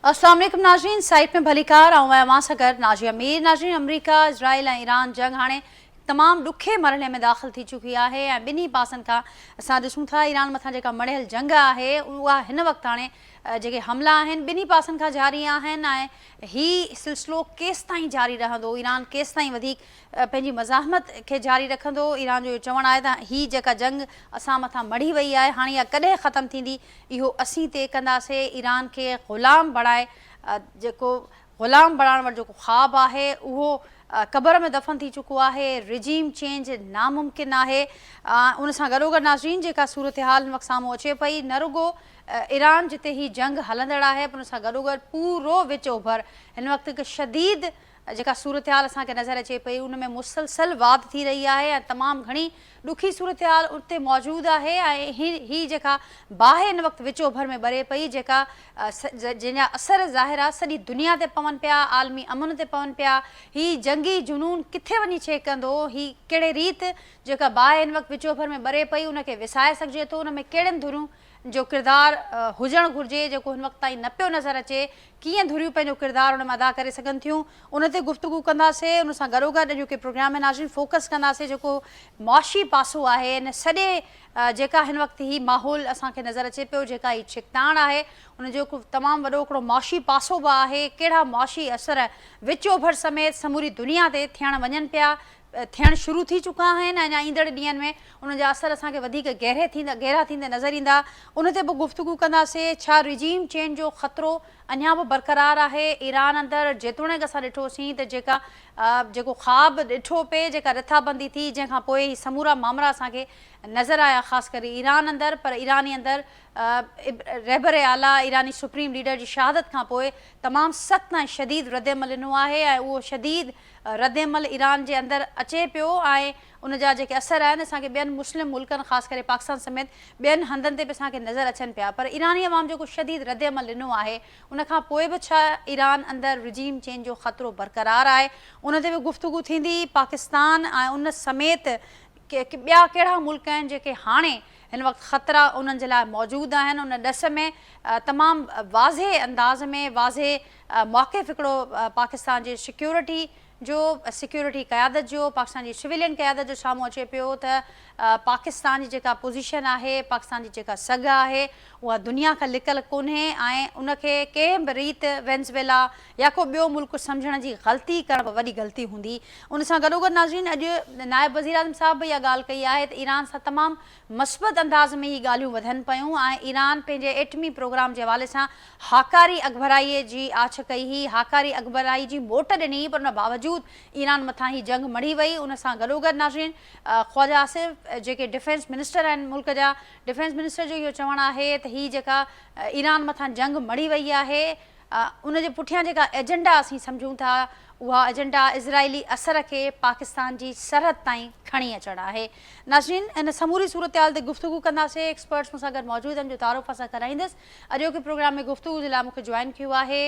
अस्सलाम वालेकुम नाज़रीन, साइट में भलीकार आऊं सगर नाजिया मीर। नाज़रीन, अमरीका इजराइल ऐं ईरान जंग हाणे तमाम ॾुखे मरहले में दाख़िल थी चुकी है। ॿिन्ही पासनि खां असां ॾिसूं था ईरान मथां जेका मढ़ियल जंग आहे उहा हिन वक़्तु हाणे जेके हमला आहिनि ॿिन्ही पासनि खां जारी आहिनि ऐं हीउ सिलसिलो केसिताईं जारी रहंदो, ईरान केसिताईं वधीक पंहिंजी मज़ाहमत खे जारी रखंदो। ईरान जो इहो चवणु आहे त हीअ जेका जंग असां मथां मढ़ी वई आहे हाणे इहा कॾहिं ख़तमु थींदी इहो असीं तय कंदासीं। ईरान खे ग़ुलाम बणाए जेको ग़ुलाम बणाइण वारो जेको ख़्वाबु आहे उहो क़बर में दफ़न थी चुको आहे। रिजीम चेंज नामुमकिन आहे। उन सां गॾोगॾु नाज़रीन जेका सूरत हाल हिन वक़्तु साम्हूं अचे पई, न रुगो ईरान जिते ही जंग हलंदड़ आहे पर उन सां गॾोगॾु पूरो विच ओभर हिन वक़्तु हिकु शदीद जेका सूरत हाल असांखे नज़र अचे पई उन में मुसलसल वाध थी रही आहे ऐं तमामु घणी ॾुखी सूरत हाल उते मौजूदु आहे। ऐं ही जेका बाहि हिन वक़्तु विच ओभर में ॿरे पई, जेका जंहिंजा असर ज़ाहिर आहे सॼी दुनिया ते पवनि पिया, आलमी अमन ते पवनि पिया। ही जंगी जुनून किथे वञी छेकंदो, ही कहिड़े रीति जेका बाहि हिन वक़्तु विच ओभर में ॿरे पई उनखे विसाए सघिजे थो, उन में कहिड़ियुनि धुरियूं जो किरदारु हुजणु घुरिजे जेको हिन वक़्तु ताईं न पियो नज़र अचे, कीअं धुरियूं पंहिंजो किरदारु उन में अदा करे सघनि थियूं, उन ते गुफ़्तगू कंदासीं। उन सां गॾोगॾु अॼु के प्रोग्राम में नाज़रीन फोकस कंदासीं जेको मुआशी पासो आहे हिन सॼे जेका हिन वक़्तु ही माहौल असांखे नज़र अचे पियो, जेका ही छिकताण आहे उन जो तमामु वॾो हिकिड़ो मुआशी पासो बि आहे। कहिड़ा मुआशी असर विच ओभर समेत समूरी दुनिया ते थियण वञनि पिया, थियण शुरू थी चुका आहिनि ऐं अञा ईंदड़ ॾींहंनि में उन जा असर असांखे वधीक गहरा थींदे नज़र ईंदा। उन ते बि गुफ़्तगू कंदासीं। छा रिजीम चेंज जो ख़तरो अञा बि बरक़रार आहे ईरान अंदरि? जेतोणीकि असां ॾिठोसीं त जेको ख़्वाबु ॾिठो पिए, जेका रिथाबंदी थी, जंहिंखां पोइ ही समूरा मामला असांखे नज़र आया ख़ासि करे ईरान अंदरि, पर ईरानी अंदरि रहबर आला ईरानी सुप्रीम लीडर जी शहादत खां पोइ तमामु सख़्तु ऐं शदीद रद्दमल ॾिनो आहे ऐं उहो शदीद रद्दमल ईरान जे अंदरि अचे पियो ऐं उन जा जेके असर आहिनि असांखे ॿियनि मुस्लिम मुल्कनि ख़ासि करे पाकिस्तान समेत ॿियनि हंधनि ते बि असांखे नज़र अचनि पिया। पर ईरानी अवाम जेको शदीद रद्दमल ॾिनो आहे उनखां पोइ बि छा ईरान अंदरि रिजीम चेंज जो ख़तरो बरक़रार आहे, उन ते बि गुफ़्तगू थींदी। पाकिस्तान ऐं उन समेत ॿिया कहिड़ा मुल्क आहिनि जेके हाणे हिन वक़्तु ख़तरा उन्हनि जे लाइ मौजूदु आहिनि। उन ॾस में तमामु वाज़े अंदाज़ में वाज़े मौक़िफ़ हिकिड़ो पाकिस्तान जे सिक्योरिटी क़यादत जो, पाकिस्तान जी सिविलियन क़यादत जो साम्हूं अचे पियो त पाकिस्तान जी जेका पोज़ीशन आहे, पाकिस्तान जी जेका सघ आहे उहा दुनिया खां लिकल कोन्हे ऐं उनखे कंहिं बि रीति वेनेज़ुएला या को ॿियो मुल्क सम्झण जी ग़लती करणु वॾी ग़लती हूंदी। उन सां गॾोगॾु नाज़रीन अॼु नायब वज़ीर आज़म साहब बि इहा ॻाल्हि कई आहे त ईरान सां तमामु मस्बत अंदाज़ में ही ॻाल्हियूं वधनि पियूं ऐं ईरान पंहिंजे एटमी प्रोग्राम जे हवाले सां हाकारी अॻभराईअ जी आछ कई हुई, हाकारी अॻभराई जी मोट ॾिनी, पर उन बावजूदु ईरान मथां ही जंग मढ़ी वई। उन सां गॾोगॾु नाज़रीन ख्वाजा आसिफ जेके डिफेंस मिनिस्टर आहिनि मुल्क जा, डिफेंस मिनिस्टर जो इहो चवणु आहे त ही जेका ईरान मथां जंग मढ़ी वई आहे उन जे पुठियां जेका एजेंडा असीं सम्झूं था उहा एजेंडा इज़राइली असर खे पाकिस्तान जी सरहद ताईं खणी अचणु आहे। नाज़रीन इन समूरी सूरत हाल ते गुफ़्तगू कंदासीं। एक्सपर्ट्स मूंसां गॾु मौजूदु आहिनि जो तारुफ़ असां कराईंदसि। अॼोके प्रोग्राम में गुफ़्तगू जे लाइ मूंखे जॉइन कयो आहे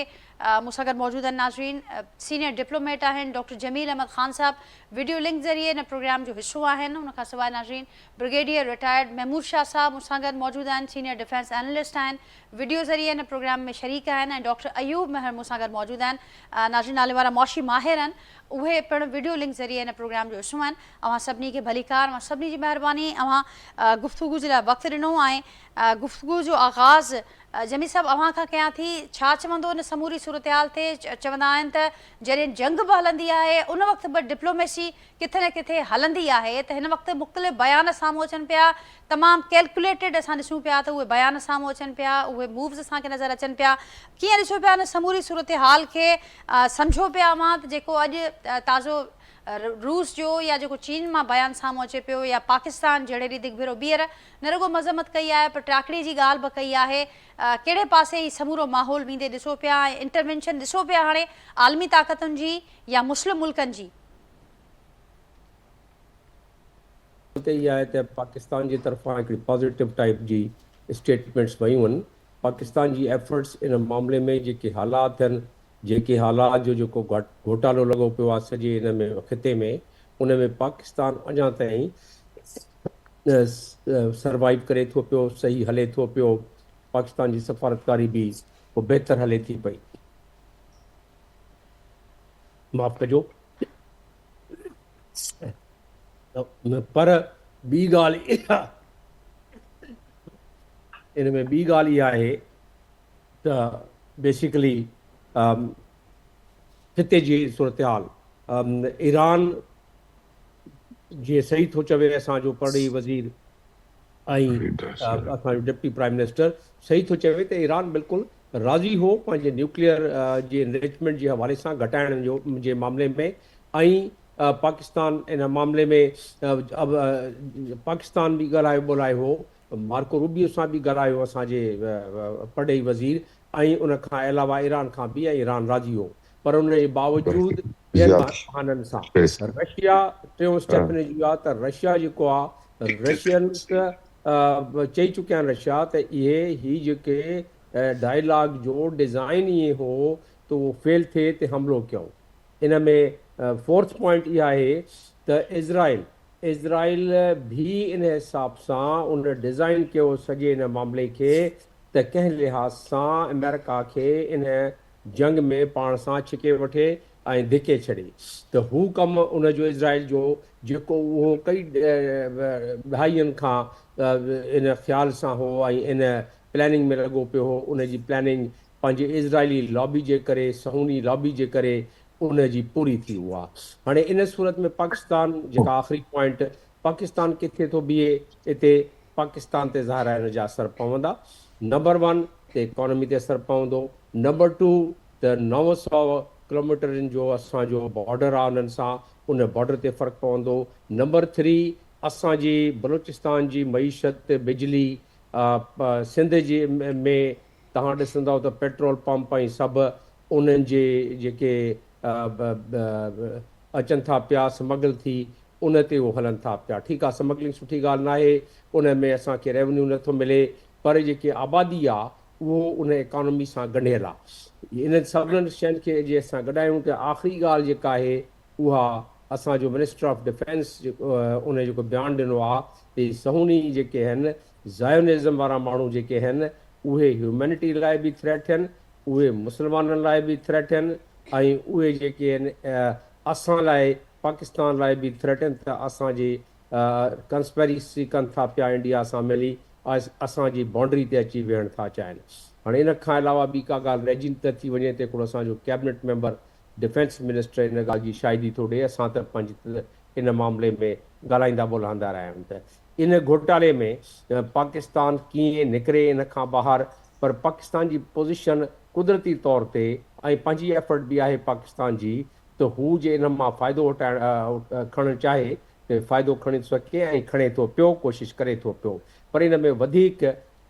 मूंसां गॾु मौजूदु आहिनि नाज़रीन सीनियर डिप्लोमेट आहिनि डॉक्टर जमील अहमद ख़ान साहब, वीडियो लिंक ज़रिए हिन प्रोग्राम जो हिसो आहिनि। उनखां सवाइ नाज़रीन ब्रिगेडियर रिटायर्ड महमूद शाह साहब मूंसां गॾु मौजूदु आहिनि, सीनियर डिफेंस एनालिस्ट आहिनि, वीडियो ज़रिए हिन प्रोग्राम में शरीक आहिनि ऐं डॉक्टर अयूब महर मूंसां गॾु मौजूदु आहिनि, नाज़रीन नाले वारा मुआशी माहिर आहिनि, उहे पिणु वीडियो लिंक ज़रिए हिन प्रोग्राम जो हिसो आहिनि। अवां सभिनी खे भलीकार, अवां सभिनी जी महिरबानी, अवां गुफ़्तगू जे लाइ वक़्तु ॾिनो ऐं गुफ़्तगू जो आगाज़ जमी साहब अवां खां कयां थी। छा चवंदो हिन समूरी सूरत हाल ते? चवंदा आहिनि त जॾहिं जंग बि हलंदी आहे उन वक़्तु बि डिप्लोमेसी किथे न किथे हलंदी आहे, त हिन वक़्तु मुख़्तलिफ़ बयान साम्हूं अचनि पिया, तमामु कैलकुलेटेड असां ॾिसूं पिया त उहे बयान साम्हूं अचनि पिया, उहे मूव्स असांखे नज़र अचनि पिया। कीअं ॾिसो पिया हिन समूरी सूरत हाल खे? सम्झो पिया अवां त जेको अॼु ताज़ो रूस जो या जेको चीन मां बयानु साम्हूं अचे पियो या पाकिस्तान जहिड़े ॾींहुं दिगभीरो ॿीहर न रुगो मज़म्मत कई आहे पर टाकड़ी जी ॻाल्हि बि कई आहे, कहिड़े पासे ही समूरो माहौल वेंदे ॾिसो पिया ऐं इंटरवेंशन ॾिसो पिया हाणे आलमी ताक़तुनि जी या मुस्लिम मुल्कनि जी? इहा आहे त पाकिस्तान जी तरफ़ां हिकिड़ी पॉज़िटिव टाइप जी स्टेटमेंट्स वयूं आहिनि। पाकिस्तान जी एफर्ट्स इन मामले में जेके हालात आहिनि, जेके हालात जो जेको घोटालो लॻो पियो आहे सॼे हिन में ख़िते में, उन में पाकिस्तान अञा ताईं सर्वाइव करे थो पियो, सही हले थो पियो। पाकिस्तान जी सफ़ारतकारी बि बहितर हले थी पई। माफ़ कजो। पर ॿी ॻाल्हि इहा, इन में ॿी ॻाल्हि इहा आहे त बेसिकली हिते जी सूरत हाल, ईरान जीअं सही थो चवे असांजो परॾेही वज़ीर ऐं असांजो डिप्टी प्राइम मिनिस्टर सही थो चवे त ईरान बिल्कुलु राज़ी हो पंहिंजे न्यूक्लियर जे एनरिचमेंट जे हवाले सां घटाइण जो जे मामले में, ऐं पाकिस्तान इन मामले में पाकिस्तान बि ॻाल्हायो ॿोलायो हो, मार्को रूबियो सां बि ॻाल्हायो असांजे परॾेही वज़ीर, ऐं उन खां अलावा ईरान खां बि, ऐं ईरान राज़ी हो। पर उन जे बावजूदि ॿियनि बहाननि सां रशिया टियों स्टेप इन जो आहे त रशिया जेको आहे रशियन्स चई चुकिया आहिनि रशिया त ही जेके डायलॉग जो डिज़ाइन इहे हो त उहो फेल थिए ते हमिलो कयूं। इन में फोर्थ पॉइंट इहा आहे त इज़राइल भी इन हिसाब सां उन डिज़ाइन कयो सॼे इन मामले खे त कंहिं लिहाज़ सां अमेरिका खे इन जंग में पाण सां छिके वठे ऐं धिके छॾे। त हू कमु उनजो इज़राइल जो जेको उहो कई ॾहाईअनि खां इन ख़्याल सां हो ऐं इन प्लैनिंग में लॻो पियो हो, उनजी प्लैनिंग पंहिंजे इज़राइली लॉबी जे करे, सहूनी लॉबी जे करे उनजी पूरी थी उहा। हाणे इन सूरत में पाकिस्तान जेका आख़िरी पॉइंट, पाकिस्तान किथे थो बीहे, हिते पाकिस्तान ते ज़ाहिर आहे हिन जा असर पवंदा। नंबर 1 ते इकॉनमी ते असर पवंदो, नंबर 2 त 900 किलोमीटरनि जो असांजो बॉर्डर आहे उन्हनि सां, उन बॉर्डर ते फ़र्क़ु पवंदो। नंबर 3 असांजी बलूचिस्तान जी मईशत, बिजली, सिंध जे में तव्हां ॾिसंदव त पेट्रोल पंप ऐं सभु उन्हनि जे जेके अचनि था पिया स्मगल थी, उन ते उहो हलनि था पिया। ठीकु आहे, स्मगलिंग सुठी ॻाल्हि न आहे, उन में असांखे रेवन्यू नथो मिले, पर जेकी आबादी आहे उहो उन इकॉनमी सां ॻंढियल आहे। इन सभिनीनि शयुनि खे जे असां गॾायूं त आख़िरी ॻाल्हि जेका आहे उहा असांजो मिनिस्टर ऑफ डिफेंस उन जेको बयानु ॾिनो आहे त सहूनी जेके आहिनि ज़ायोनिज़म वारा माण्हू जेके आहिनि उहे ह्यूमैनिटी लाइ बि थ्रेट आहिनि, उहे मुस्लमाननि लाइ बि थ्रेट आहिनि, ऐं उहे जेके आहिनि असां लाइ पाकिस्तान लाइ बि थ्रेट आहिनि त असांजी कंस्पेरेसी कनि था पिया इंडिया सां मिली, असांजी बाउंड्री ते अची वेहण था चाहिनि। हाणे इन खां अलावा ॿी का ॻाल्हि रहिजी त थी वञे त हिकिड़ो असांजो cabinet member defence minister in ॻाल्हि जी शाहिदी थो ॾिए, असां त पंहिंजी इन मामले में ॻाल्हाईंदा ॿोलाईंदा रहिया आहियूं त इन घोटाले में पाकिस्तान कीअं निकिरे इन खां ॿाहिरि। पर पाकिस्तान जी पोज़ीशन कुदरती तौर ते ऐं पंहिंजी एफर्ट बि आहे पाकिस्तान जी त हू जे इन मां फ़ाइदो खणणु चाहे त फ़ाइदो खणी सघे ऐं खणे थो पियो, कोशिशि करे थो पियो। पर इन में वधीक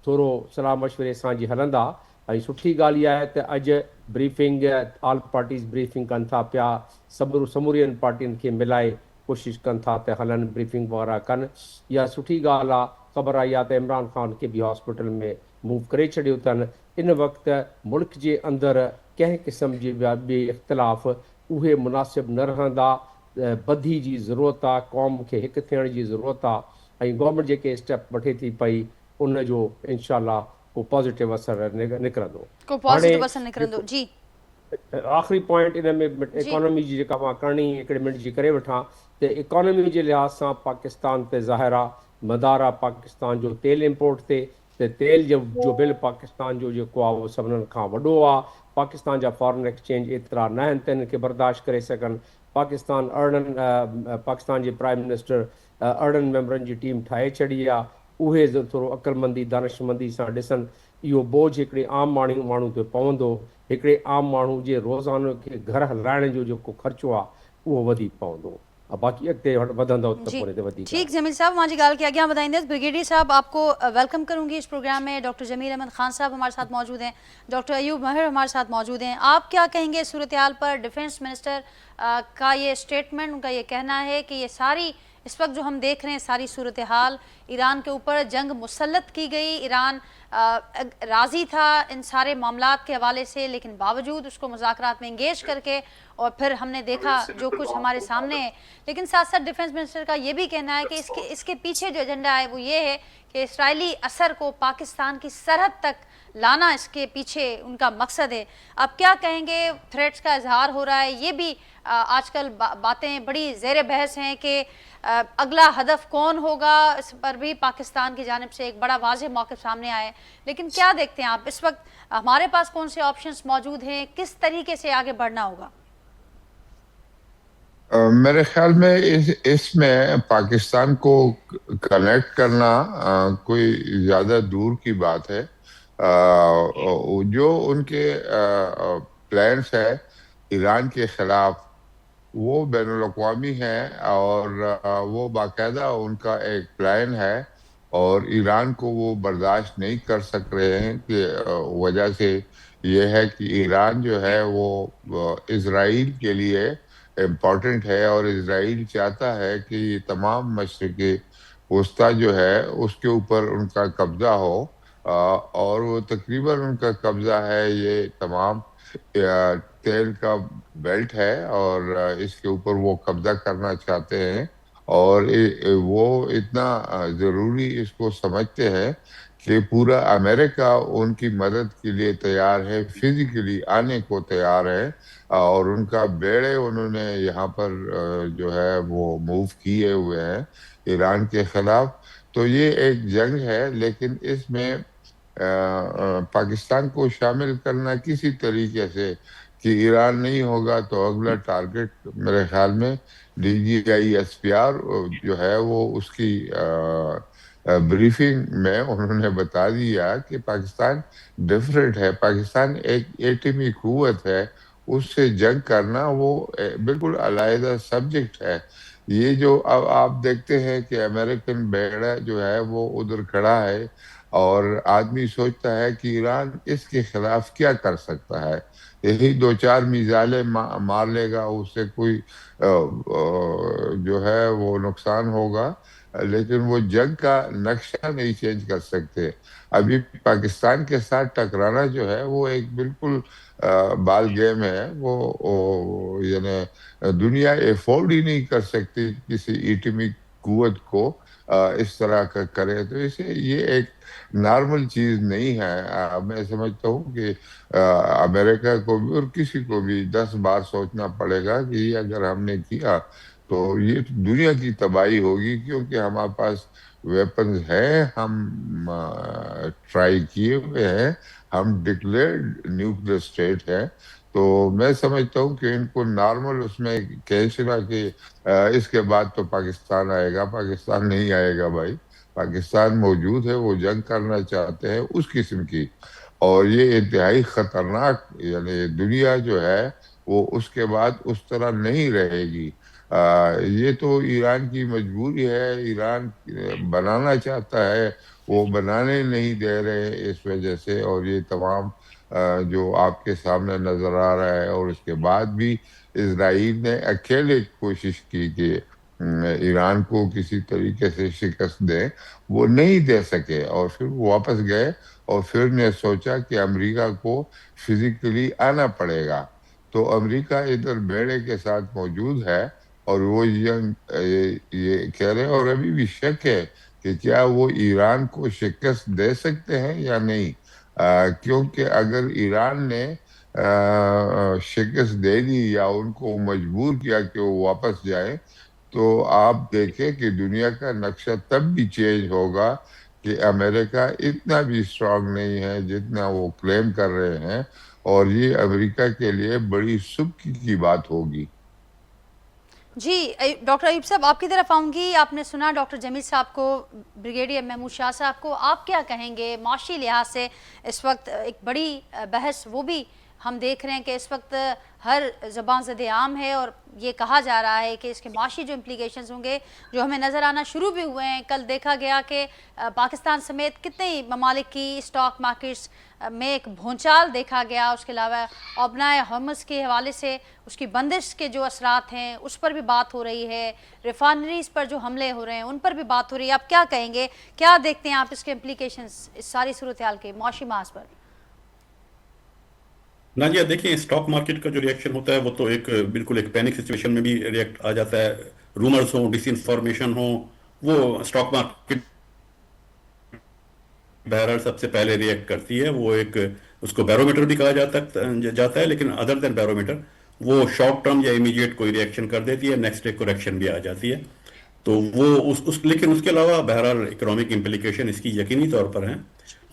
थोरो सलाह मशवरे सां जी हलंदा। ऐं सुठी ॻाल्हि इहा आहे त अॼु ब्रीफिंग ऑल पार्टीज़ ब्रीफिंग कनि था पिया, सभु समूरियुनि पार्टियुनि खे मिलाए कोशिशि कनि था त हलनि ब्रीफिंग वग़ैरह कनि। इहा सुठी ॻाल्हि आहे। ख़बर आई आहे त इमरान ख़ान खे बि हॉस्पिटल में मूव करे छॾियो अथनि। इन वक़्तु मुल्क जे अंदरि कंहिं क़िस्म जी ॿिया ॿिए इख़्तिलाफ़ उहे मुनासिबु न रहंदा। बधी जी ज़रूरत आहे, क़ौम खे हिकु थियण जी ज़रूरत आहे, ऐं गवर्नमेंट जेके स्टेप वठे थी पई उनजो इनशाला को पॉज़िटिव असर निकिरंदो। को पॉज़िटिव असर निकिरंदो। जी आख़िरी पॉइंट इन में इकॉनमी जी जेका मां करणी हिकिड़े मिनट जी करे वठां त इकॉनमी जे लिहाज़ सां पाकिस्तान ते ज़ाहिर आहे मदार आहे पाकिस्तान जो तेल इंपोर्ट ते, त तेल जो बिल पाकिस्तान जो जेको आहे उहो सभिनीनि खां वॾो आहे। पाकिस्तान जा फॉरेन एक्सचेंज एतिरा न आहिनि त हिन खे बर्दाश्त करे सघनि। पाकिस्तान जे प्राइम मिनिस्टर अरिड़हनि मेंबरनि जी टीम ठाहे छॾी आहे, उहे थोरो अक़लमंदी दानिशमंदी सां ॾिसनि। इहो बोझ हिकिड़े आम माण्हू ते पवंदो, हिकिड़े आम माण्हू जे रोज़ानो खे घर हलाइण जो जेको ख़र्चो आहे उहो वधीक पवंदो। बाक़ी अॻिते वधंदो त पोइ ते वधीक। ठीक जमील साहब, मुझे गाल के आगे बताएंगे। ब्रिगेडियर साहब, आपको वेलकम करूंगी इस प्रोग्राम में। डॉक्टर जमील अहमद खान साहब हमारे साथ मौजूद हैं, डॉक्टर अयूब महर हमारे साथ मौजूद हैं। आप क्या कहेंगे सूरत हाल पर? डिफेंस मिनिस्टर का ये स्टेटमेंट, उनका ये कहना है कि ये सारी इस वक्त जो हम देख रहे हैं सारी सूरत हाल, ईरान के ऊपर जंग मुसल्लत की गई, ईरान राज़ी था इन सारे मामलात के हवाले से, लेकिन बावजूद उसको मुज़ाकरात में इंगेज करके और फिर हमने देखा जो कुछ हमारे सामने है। लेकिन साथ साथ डिफेंस मिनिस्टर का ये भी कहना है कि इसके पीछे जो एजेंडा है वो ये है कि इसराइली असर को पाकिस्तान की सरहद तक لانا اس کے پیچھے ان کا مقصد ہے. اب کیا کہیں گے, تھریٹس کا اظہار ہو رہا ہے, یہ بھی آج کل باتیں بڑی زیر بحث ہیں کہ اگلا ہدف کون ہوگا, اس پر بھی پاکستان کی جانب سے ایک بڑا واضح موقف سامنے آیا ہے. لیکن کیا دیکھتے ہیں آپ اس وقت ہمارے پاس کون سے آپشنز موجود ہیں, کس طریقے سے آگے بڑھنا ہوگا؟ میرے خیال میں اس میں پاکستان کو کنیکٹ کرنا کوئی زیادہ دور کی بات ہے. جو ان کے پلانس ہے ایران کے خلاف وہ بین الاقوامی ہیں, اور وہ باقاعدہ ان کا ایک پلان ہے, اور ایران کو وہ برداشت نہیں کر سک رہے ہیں کہ وجہ سے یہ ہے کہ ایران جو ہے وہ اسرائیل کے لیے امپورٹنٹ ہے, اور اسرائیل چاہتا ہے کہ یہ تمام مشرق وسطیٰ جو ہے اس کے اوپر ان کا قبضہ ہو, اور وہ تقریباً ان کا قبضہ ہے یہ تمام تیل کا بیلٹ ہے, اور اس کے اوپر وہ قبضہ کرنا چاہتے ہیں, اور وہ اتنا ضروری اس کو سمجھتے ہیں کہ پورا امریکہ ان کی مدد کے لیے تیار ہے, فزیکلی آنے کو تیار ہے, اور ان کا بیڑے انہوں نے یہاں پر جو ہے وہ موو کیے ہوئے ہیں ایران کے خلاف. تو یہ ایک جنگ ہے, لیکن اس میں پاکستان کو شامل کرنا کسی طریقے سے کہ ایران نہیں ہوگا تو اگلا ٹارگٹ میرے خیال میں DGISPR جو ہے وہ اس کی بریفنگ میں انہوں نے بتا دیا کہ پاکستان ڈیفرنٹ ہے, پاکستان ایک ایٹمی قوت ہے, اس سے جنگ کرنا وہ بالکل علیحدہ سبجیکٹ ہے. یہ جو اب آپ دیکھتے ہیں کہ امریکن بیڑا جو ہے وہ ادھر کھڑا ہے, اور آدمی سوچتا ہے کہ ایران اس کے خلاف کیا کر سکتا ہے, یہی 2-4 میزائلیں مار لے گا, اس سے کوئی جو ہے وہ نقصان ہوگا, لیکن وہ جنگ کا نقشہ نہیں چینج کر سکتے. ابھی پاکستان کے ساتھ ٹکرانا جو ہے وہ ایک بالکل بال گیم ہے, وہ یعنی دنیا افورڈ ہی نہیں کر سکتی کسی ایٹمی قوت کو اس طرح کا کرے, تو اسے یہ ایک نارمل چیز نہیں ہے. میں سمجھتا ہوں کہ امریکہ کو بھی اور کسی کو بھی 10 بار سوچنا پڑے گا کہ یہ اگر ہم نے کیا تو یہ دنیا کی تباہی ہوگی, کیونکہ ہمارے پاس ویپنز ہیں, ہم ٹرائی کیے ہوئے ہیں, ہم ڈکلیئرڈ نیوکلیئر اسٹیٹ ہیں. تو میں سمجھتا ہوں کہ ان کو نارمل اس میں کہنا کہ اس کے بعد تو پاکستان آئے گا, پاکستان نہیں آئے گا بھائی, پاکستان موجود ہے, وہ جنگ کرنا چاہتے ہیں اس قسم کی, اور یہ انتہائی خطرناک, یعنی دنیا جو ہے وہ اس کے بعد اس طرح نہیں رہے گی. یہ تو ایران کی مجبوری ہے, ایران بنانا چاہتا ہے, وہ بنانے نہیں دے رہے اس وجہ سے, اور یہ تمام جو آپ کے سامنے نظر آ رہا ہے. اور اس کے بعد بھی اسرائیل نے اکیلے کوشش کی کہ ایران کو کسی طریقے سے شکست دیں, وہ نہیں دے سکے, اور پھر واپس گئے, اور پھر نے سوچا کہ امریکہ کو فزیکلی آنا پڑے گا. تو امریکہ ادھر بیڑے کے ساتھ موجود ہے, اور وہ یہ کہہ رہے ہیں, اور ابھی بھی شک ہے کہ کیا وہ ایران کو شکست دے سکتے ہیں یا نہیں, کیونکہ اگر ایران نے شکست دے دی یا ان کو مجبور کیا کہ وہ واپس جائیں, تو آپ دیکھیں کہ دنیا کا نقشہ تب بھی چینج ہوگا کہ امریکہ اتنا بھی اسٹرانگ نہیں ہے جتنا وہ کلیم کر رہے ہیں, اور یہ امریکہ کے لیے بڑی سبکی کی بات ہوگی. جی ڈاکٹر ایوب صاحب آپ کی طرف آؤں گی. آپ نے سنا ڈاکٹر جمیل صاحب کو, بریگیڈیئر محمود شاہ صاحب کو, آپ کیا کہیں گے معاشی لحاظ سے اس وقت ایک بڑی بحث وہ بھی ہم دیکھ رہے ہیں کہ اس وقت ہر زبان زد عام ہے, اور یہ کہا جا رہا ہے کہ اس کے معاشی جو امپلیکیشنز ہوں گے جو ہمیں نظر آنا شروع بھی ہوئے ہیں. کل دیکھا گیا کہ پاکستان سمیت کتنے ممالک کی اسٹاک مارکیٹس میں ایک بھونچال دیکھا گیا. اس کے علاوہ ابنائے ہرمز کے حوالے سے اس کی بندش کے جو اثرات ہیں اس پر بھی بات ہو رہی ہے, ریفائنریز پر جو حملے ہو رہے ہیں ان پر بھی بات ہو رہی ہے. آپ کیا کہیں گے, کیا دیکھتے ہیں آپ اس کے امپلیکیشنز اس ساری صورتحال کے معاشی محاذ پر؟ ناجیہ دیکھیں, اسٹاک مارکیٹ کا جو ریئیکشن ہوتا ہے وہ تو ایک بالکل ایک پینک سچویشن میں بھی ریئیکٹ آ جاتا ہے. رومرز ہوں, ڈس انفارمیشن ہوں, وہ اسٹاک مارکیٹ बहरहाल सबसे पहले रिएक्ट करती है। वो एक उसको बैरोमीटर भी कहा जाता है, लेकिन अदर देन बैरोमीटर वो शॉर्ट टर्म या इमीडिएट कोई रिएक्शन कर देती है, नेक्स्ट डे करेक्शन भी आ जाती है। तो वो लेकिन उसके अलावा बहरहाल इकोनॉमिक इम्प्लीकेशन इसकी यकीनी तौर पर हैं।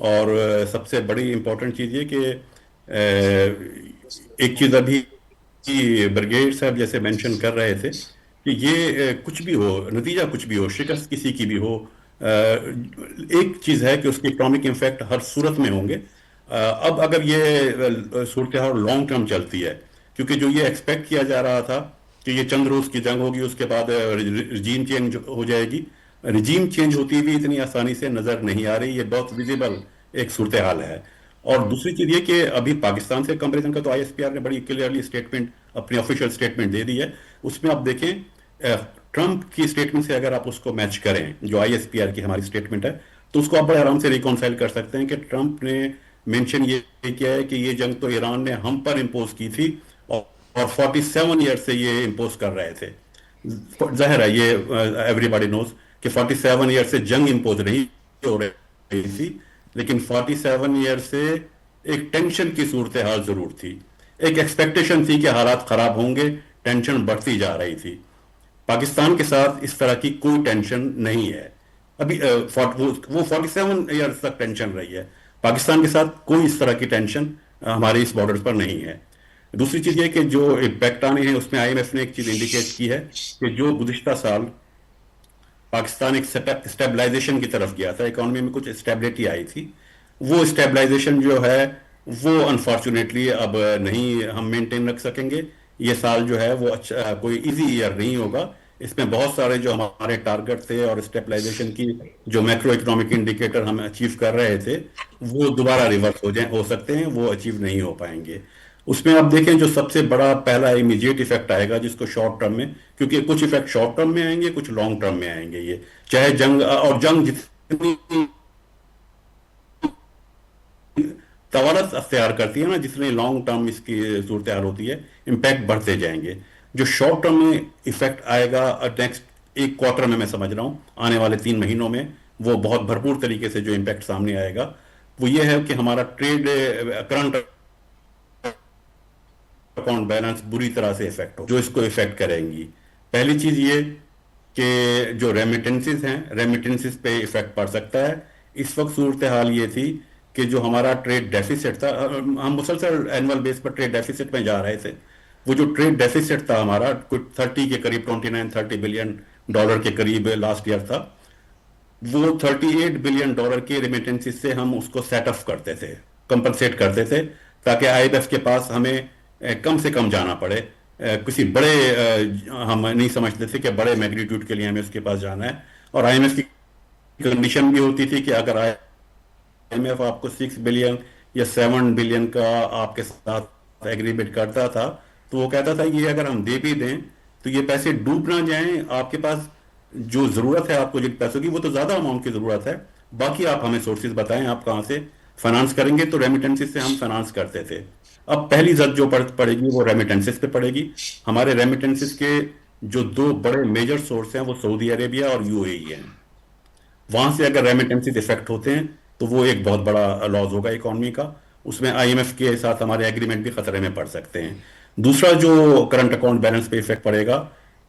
और सबसे बड़ी इम्पोर्टेंट चीज़ ये कि एक चीज़ अभी ब्रिगेड साहब जैसे मेंशन कर रहे थे कि ये कुछ भी हो, नतीजा कुछ भी हो, शिकस्त किसी की भी हो, एक चीज़ है कि उसके इकोनॉमिक इम्पैक्ट हर सूरत में होंगे। अब अगर ये सूरत हाल लॉन्ग टर्म चलती है, क्योंकि जो ये एक्सपेक्ट किया जा रहा था कि ये चंद रोज़ की जंग होगी, उसके बाद रिजीम चेंज हो जाएगी, रिजीम चेंज होती भी इतनी आसानी से नज़र नहीं आ रही। ये बहुत विजिबल एक सूरत हाल है। और दूसरी चीज़ ये कि अभी पाकिस्तान से कंपेरिजन का तो आईएसपीआर ने बड़ी क्लियरली स्टेटमेंट, अपनी ऑफिशियल स्टेटमेंट दे दी है। उसमें आप देखें ट्रंप की स्टेटमेंट से अगर आप उसको मैच करें, जो आईएसपीआर की हमारी स्टेटमेंट है, तो उसको आप बड़े आराम से रिकॉन्साइल कर सकते हैं कि ट्रंप ने मेंशन ये किया है कि ये जंग तो ईरान ने हम पर इम्पोज की थी और 47 ईयर से ये इम्पोज कर रहे थे। जाहिर है ये एवरीबॉडी नोज कि 47 ईयर से जंग इम्पोज नहीं हो रही थी, लेकिन 47 ईयर से एक टेंशन की सूरत हाल जरूर थी, एक एक्सपेक्टेशन थी कि हालात खराब होंगे, टेंशन बढ़ती जा रही थी। पाकिस्तान के साथ इस तरह की कोई टेंशन नहीं है अभी। वो 47 ईयर्स तक टेंशन रही है, पाकिस्तान के साथ कोई इस तरह की टेंशन हमारे इस बॉर्डर पर नहीं है। दूसरी चीज़ ये कि जो इम्पैक्ट आने हैं उसमें आईएमएफ ने एक चीज़ इंडिकेट की है कि जो गुज़िश्ता साल पाकिस्तान एक स्टेबलाइजेशन की तरफ गया था, इकोनॉमी में कुछ स्टेबिलिटी आई थी, वो स्टेबलाइजेशन जो है वो अनफॉर्चुनेटली अब नहीं हम मेंटेन रख सकेंगे। ये साल जो है वो अच्छा कोई इजी ईयर नहीं होगा। इसमें बहुत सारे जो हमारे टारगेट थे और स्टेबलाइजेशन की जो मैक्रो इकोनॉमिक इंडिकेटर हम अचीव कर रहे थे, वो दोबारा रिवर्स हो सकते हैं, वो अचीव नहीं हो पाएंगे। उसमें आप देखें जो सबसे बड़ा पहला इमीडिएट इफेक्ट आएगा, जिसको शॉर्ट टर्म में, क्योंकि कुछ इफेक्ट शॉर्ट टर्म में आएंगे, कुछ लॉन्ग टर्म में आएंगे, ये चाहे जंग और जंग जितनी तवारत अख्तियार करती है ना, जितने लॉन्ग टर्म इसकी सूरत हाल होती है, इम्पैक्ट बढ़ते जाएंगे। जो शॉर्ट टर्म में इफेक्ट आएगा नेक्स्ट एक क्वार्टर में, मैं समझ रहा हूँ आने वाले 3 महीनों में, वो बहुत भरपूर तरीके से जो इम्पैक्ट सामने आएगा वो ये है कि हमारा ट्रेड करंट अकाउंट बैलेंस बुरी तरह से इफेक्ट हो, जो इसको इफेक्ट करेंगी। पहली चीज ये कि जो रेमिटेंसेस हैं, रेमिटेंसेस पे इफेक्ट पड़ सकता है। इस वक्त सूरत हाल ये थी कि जो हमारा ट्रेड डेफिसिट था, हम मुसलसल एनुअल बेस पर ट्रेड डेफिसिट में जा रहे थे, वो जो ट्रेड डेफिसिट था हमारा कुछ 30 के करीब, 29-30 बिलियन डॉलर के करीब लास्ट ईयर था, वो 38 बिलियन डॉलर के रेमिटेंसेस से हम उसको सेटअप करते थे, कंपनसेट करते थे, ताकि आईएमएफ के पास हमें कम से कम जाना पड़े। किसी बड़े हम नहीं समझते थे कि बड़े मैग्नीट्यूड के लिए हमें उसके पास जाना है। और आईएमएफ की कंडीशन भी होती थी कि अगर आईएमएफ आपको 6 बिलियन या 7 बिलियन का आपके साथ एग्रीमेंट करता था, तो वो कहता था ये अगर हम दे भी दें तो ये पैसे डूब ना जाएं, आपके पास जो जरूरत है आपको जिन पैसों की, वो तो ज्यादा अमाउंट की जरूरत है, बाकी आप हमें सोर्सेज बताएं आप कहां से फाइनेंस करेंगे। तो रेमिटेंसेस से हम फाइनेंस करते थे। अब पहली जद जो पड़ेगी वो रेमिटेंसेस पे पड़ेगी। हमारे रेमिटेंसेस के जो 2 बड़े मेजर सोर्स हैं वो सऊदी अरेबिया और यूएई हैं। वहां से अगर रेमिटेंसेस इफेक्ट होते हैं तो वो एक बहुत बड़ा लॉस होगा इकोनॉमी का। उसमें आईएमएफ के साथ हमारे एग्रीमेंट भी खतरे में पड़ सकते हैं। दूसरा जो करंट अकाउंट बैलेंस पे इफेक्ट पड़ेगा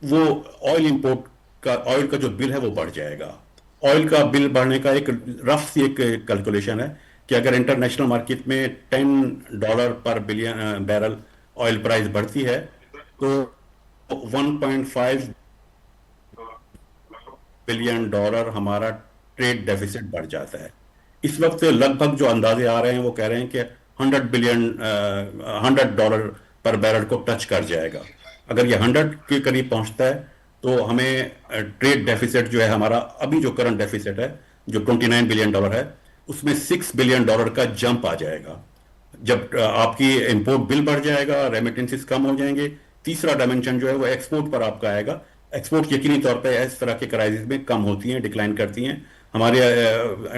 वो ऑयल इंपोर्ट का, ऑयल का जो बिल है वो बढ़ जाएगा। ऑयल का बिल बढ़ने का एक रफ सी एक कैलकुलेशन है कि अगर इंटरनेशनल मार्केट में $10 पर बिलियन बैरल ऑयल प्राइस बढ़ती है तो 1.5 बिलियन डॉलर हमारा ट्रेड डेफिसिट बढ़ जाता है। इस वक्त लगभग जो अंदाजे आ रहे हैं वो कह रहे हैं कि $100 पर बैरल को टच कर जाएगा। अगर ये 100 के करीब पहुंचता है तो हमें ट्रेड डेफिसिट जो है हमारा, अभी जो करंट डेफिसिट है जो $29 बिलियन है, उसमें $6 बिलियन का जंप आ जाएगा। जब आपकी इंपोर्ट बिल बढ़ जाएगा, रेमिटेंसेस कम हो जाएंगे। तीसरा डायमेंशन जो है वो एक्सपोर्ट पर आपका आएगा। एक्सपोर्ट यकीनी तौर पर इस तरह के क्राइसिस में कम होती हैं, डिक्लाइन करती हैं। हमारे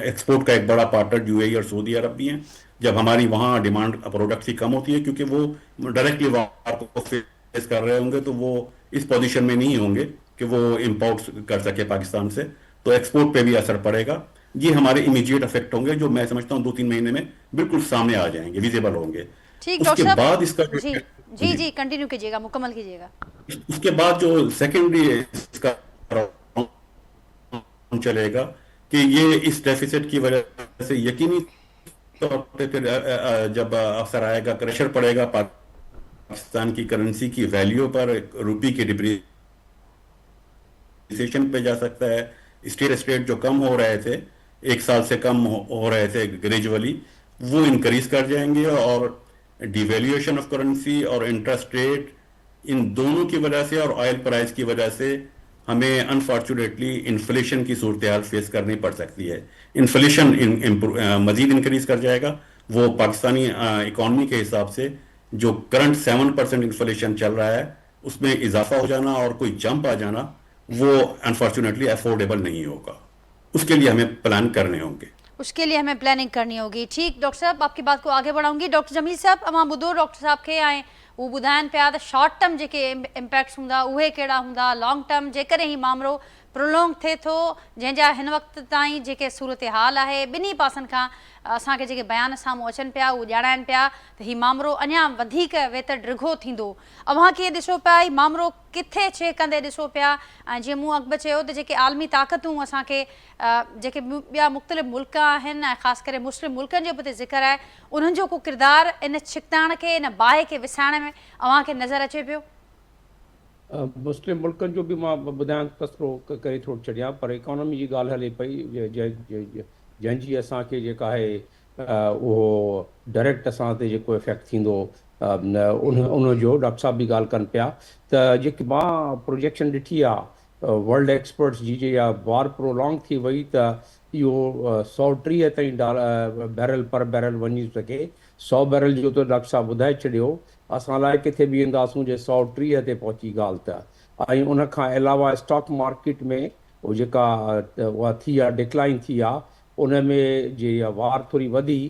एक्सपोर्ट का एक बड़ा पार्टनर यूएई और सऊदी अरब भी हैं। जब हमारी वहाँ डिमांड प्रोडक्ट की कम होती है, क्योंकि वो डायरेक्टली वार को फेस कर रहे होंगे, तो वो इस पोजीशन में नहीं होंगे कि वो इंपोर्ट कर सके पाकिस्तान से, तो एक्सपोर्ट पे भी असर पड़ेगा। یہ ہمارے امیجیٹ افیکٹ ہوں گے جو میں سمجھتا ہوں 2-3 مہینے میں بالکل سامنے آ جائیں گے, ویزیبل ہوں گے. ٹھیک اس ڈاکٹر کے صاحب. بعد اس کا جی جی جی کنٹینیو کیجیے گا, مکمل کیجیے گا. اس کے بعد جو سیکنڈری اس کا چلے گا کہ یہ اس ڈیفیسٹ کی وجہ سے یقینی طور پہ پھر جب اثر آئے گا, پریشر پڑے گا پاکستان کی کرنسی کی ویلیو پر, روپی کی ڈپریسیشن پہ جا سکتا ہے. اسٹیٹ جو کم ہو رہے تھے, 1 سال سے کم ہو رہے تھے گریجولی, وہ انکریز کر جائیں گے, اور ڈیویلیوشن آف کرنسی اور انٹرسٹ ریٹ ان دونوں کی وجہ سے اور آئل پرائز کی وجہ سے ہمیں انفارچونیٹلی انفلیشن کی صورتحال فیس کرنی پڑ سکتی ہے. انفلیشن مزید انکریز کر جائے گا. وہ پاکستانی اکانومی کے حساب سے جو کرنٹ 7% انفلیشن چل رہا ہے اس میں اضافہ ہو جانا اور کوئی جمپ آ جانا وہ انفارچونیٹلی افورڈیبل نہیں ہوگا. اس کے لیے ہمیں پلان کرنے ہوں گے, اس کے لیے ہمیں پلاننگ کرنی ہوگی. ٹھیک ڈاکٹر صاحب, آپ کی بات کو آگے بڑھاؤں گی. ڈاکٹر جمیل صاحب, اما ॿुधो ڈاکٹر صاحب کے ऐं وہ ॿुधाइनि पिया त शॉर्ट टर्म जेके इम्पैक्ट्स हूंदा उहे कहिड़ा हूंदा, लॉन्ग टर्म जेकॾहिं ही मामिलो प्रोलॉन्ग थिए थो, जंहिंजा हिन वक़्त ताईं जेके सूरत हाल आहे ॿिन्ही पासनि खां असांखे जेके बयान साम्हूं अचनि पिया उहे ॼाणाइनि पिया त हीउ मामिलो अञा वधीक वेत डिघो थींदो. अव्हां कीअं ॾिसो पिया हीउ मामिलो किथे छे कंदे ॾिसो पिया? ऐं जीअं मूं अॻु चयो त जेके आलमी ताक़तूं असांखे जेके ॿिया मुख़्तलिफ़ मुल्क आहिनि ऐं ख़ासि करे मुस्लिम मुल्कनि जो बि हिते ज़िक्र आहे, उन्हनि जो को किरदारु इन छिकताण खे, इन बाहि खे विसाइण में अव्हांखे नज़र अचे पियो? मुस्लिम मुल्कनि जो बि मां ॿुधाइण तस्करो करे थो छॾियां, पर इकोनॉमी जी ॻाल्हि हले पई जंहिंजी असांखे जेका आहे उहो डायरेक्ट असां ते जेको इफेक्ट थींदो उनजो डॉक्टर साहब बि ॻाल्हि कनि पिया. त जेकी मां प्रोजेक्शन ॾिठी आहे वर्ल्ड एक्सपर्ट्स जी, जे या वार प्रोलॉन्ग थी वई त इहो 130 ताईं बैरल पर बैरल वञी सघे. 100 बैरल जो त डॉक्टर साहब ॿुधाए छॾियो, असां लाइ किथे बि ईंदासूं जे 130 ते पहुची ॻाल्हि त. ऐं उन खां अलावा स्टॉक मार्केट में उहो जेका उहा थी आहे डिक्लाइन थी आहे, उन में जे वार थोरी वधी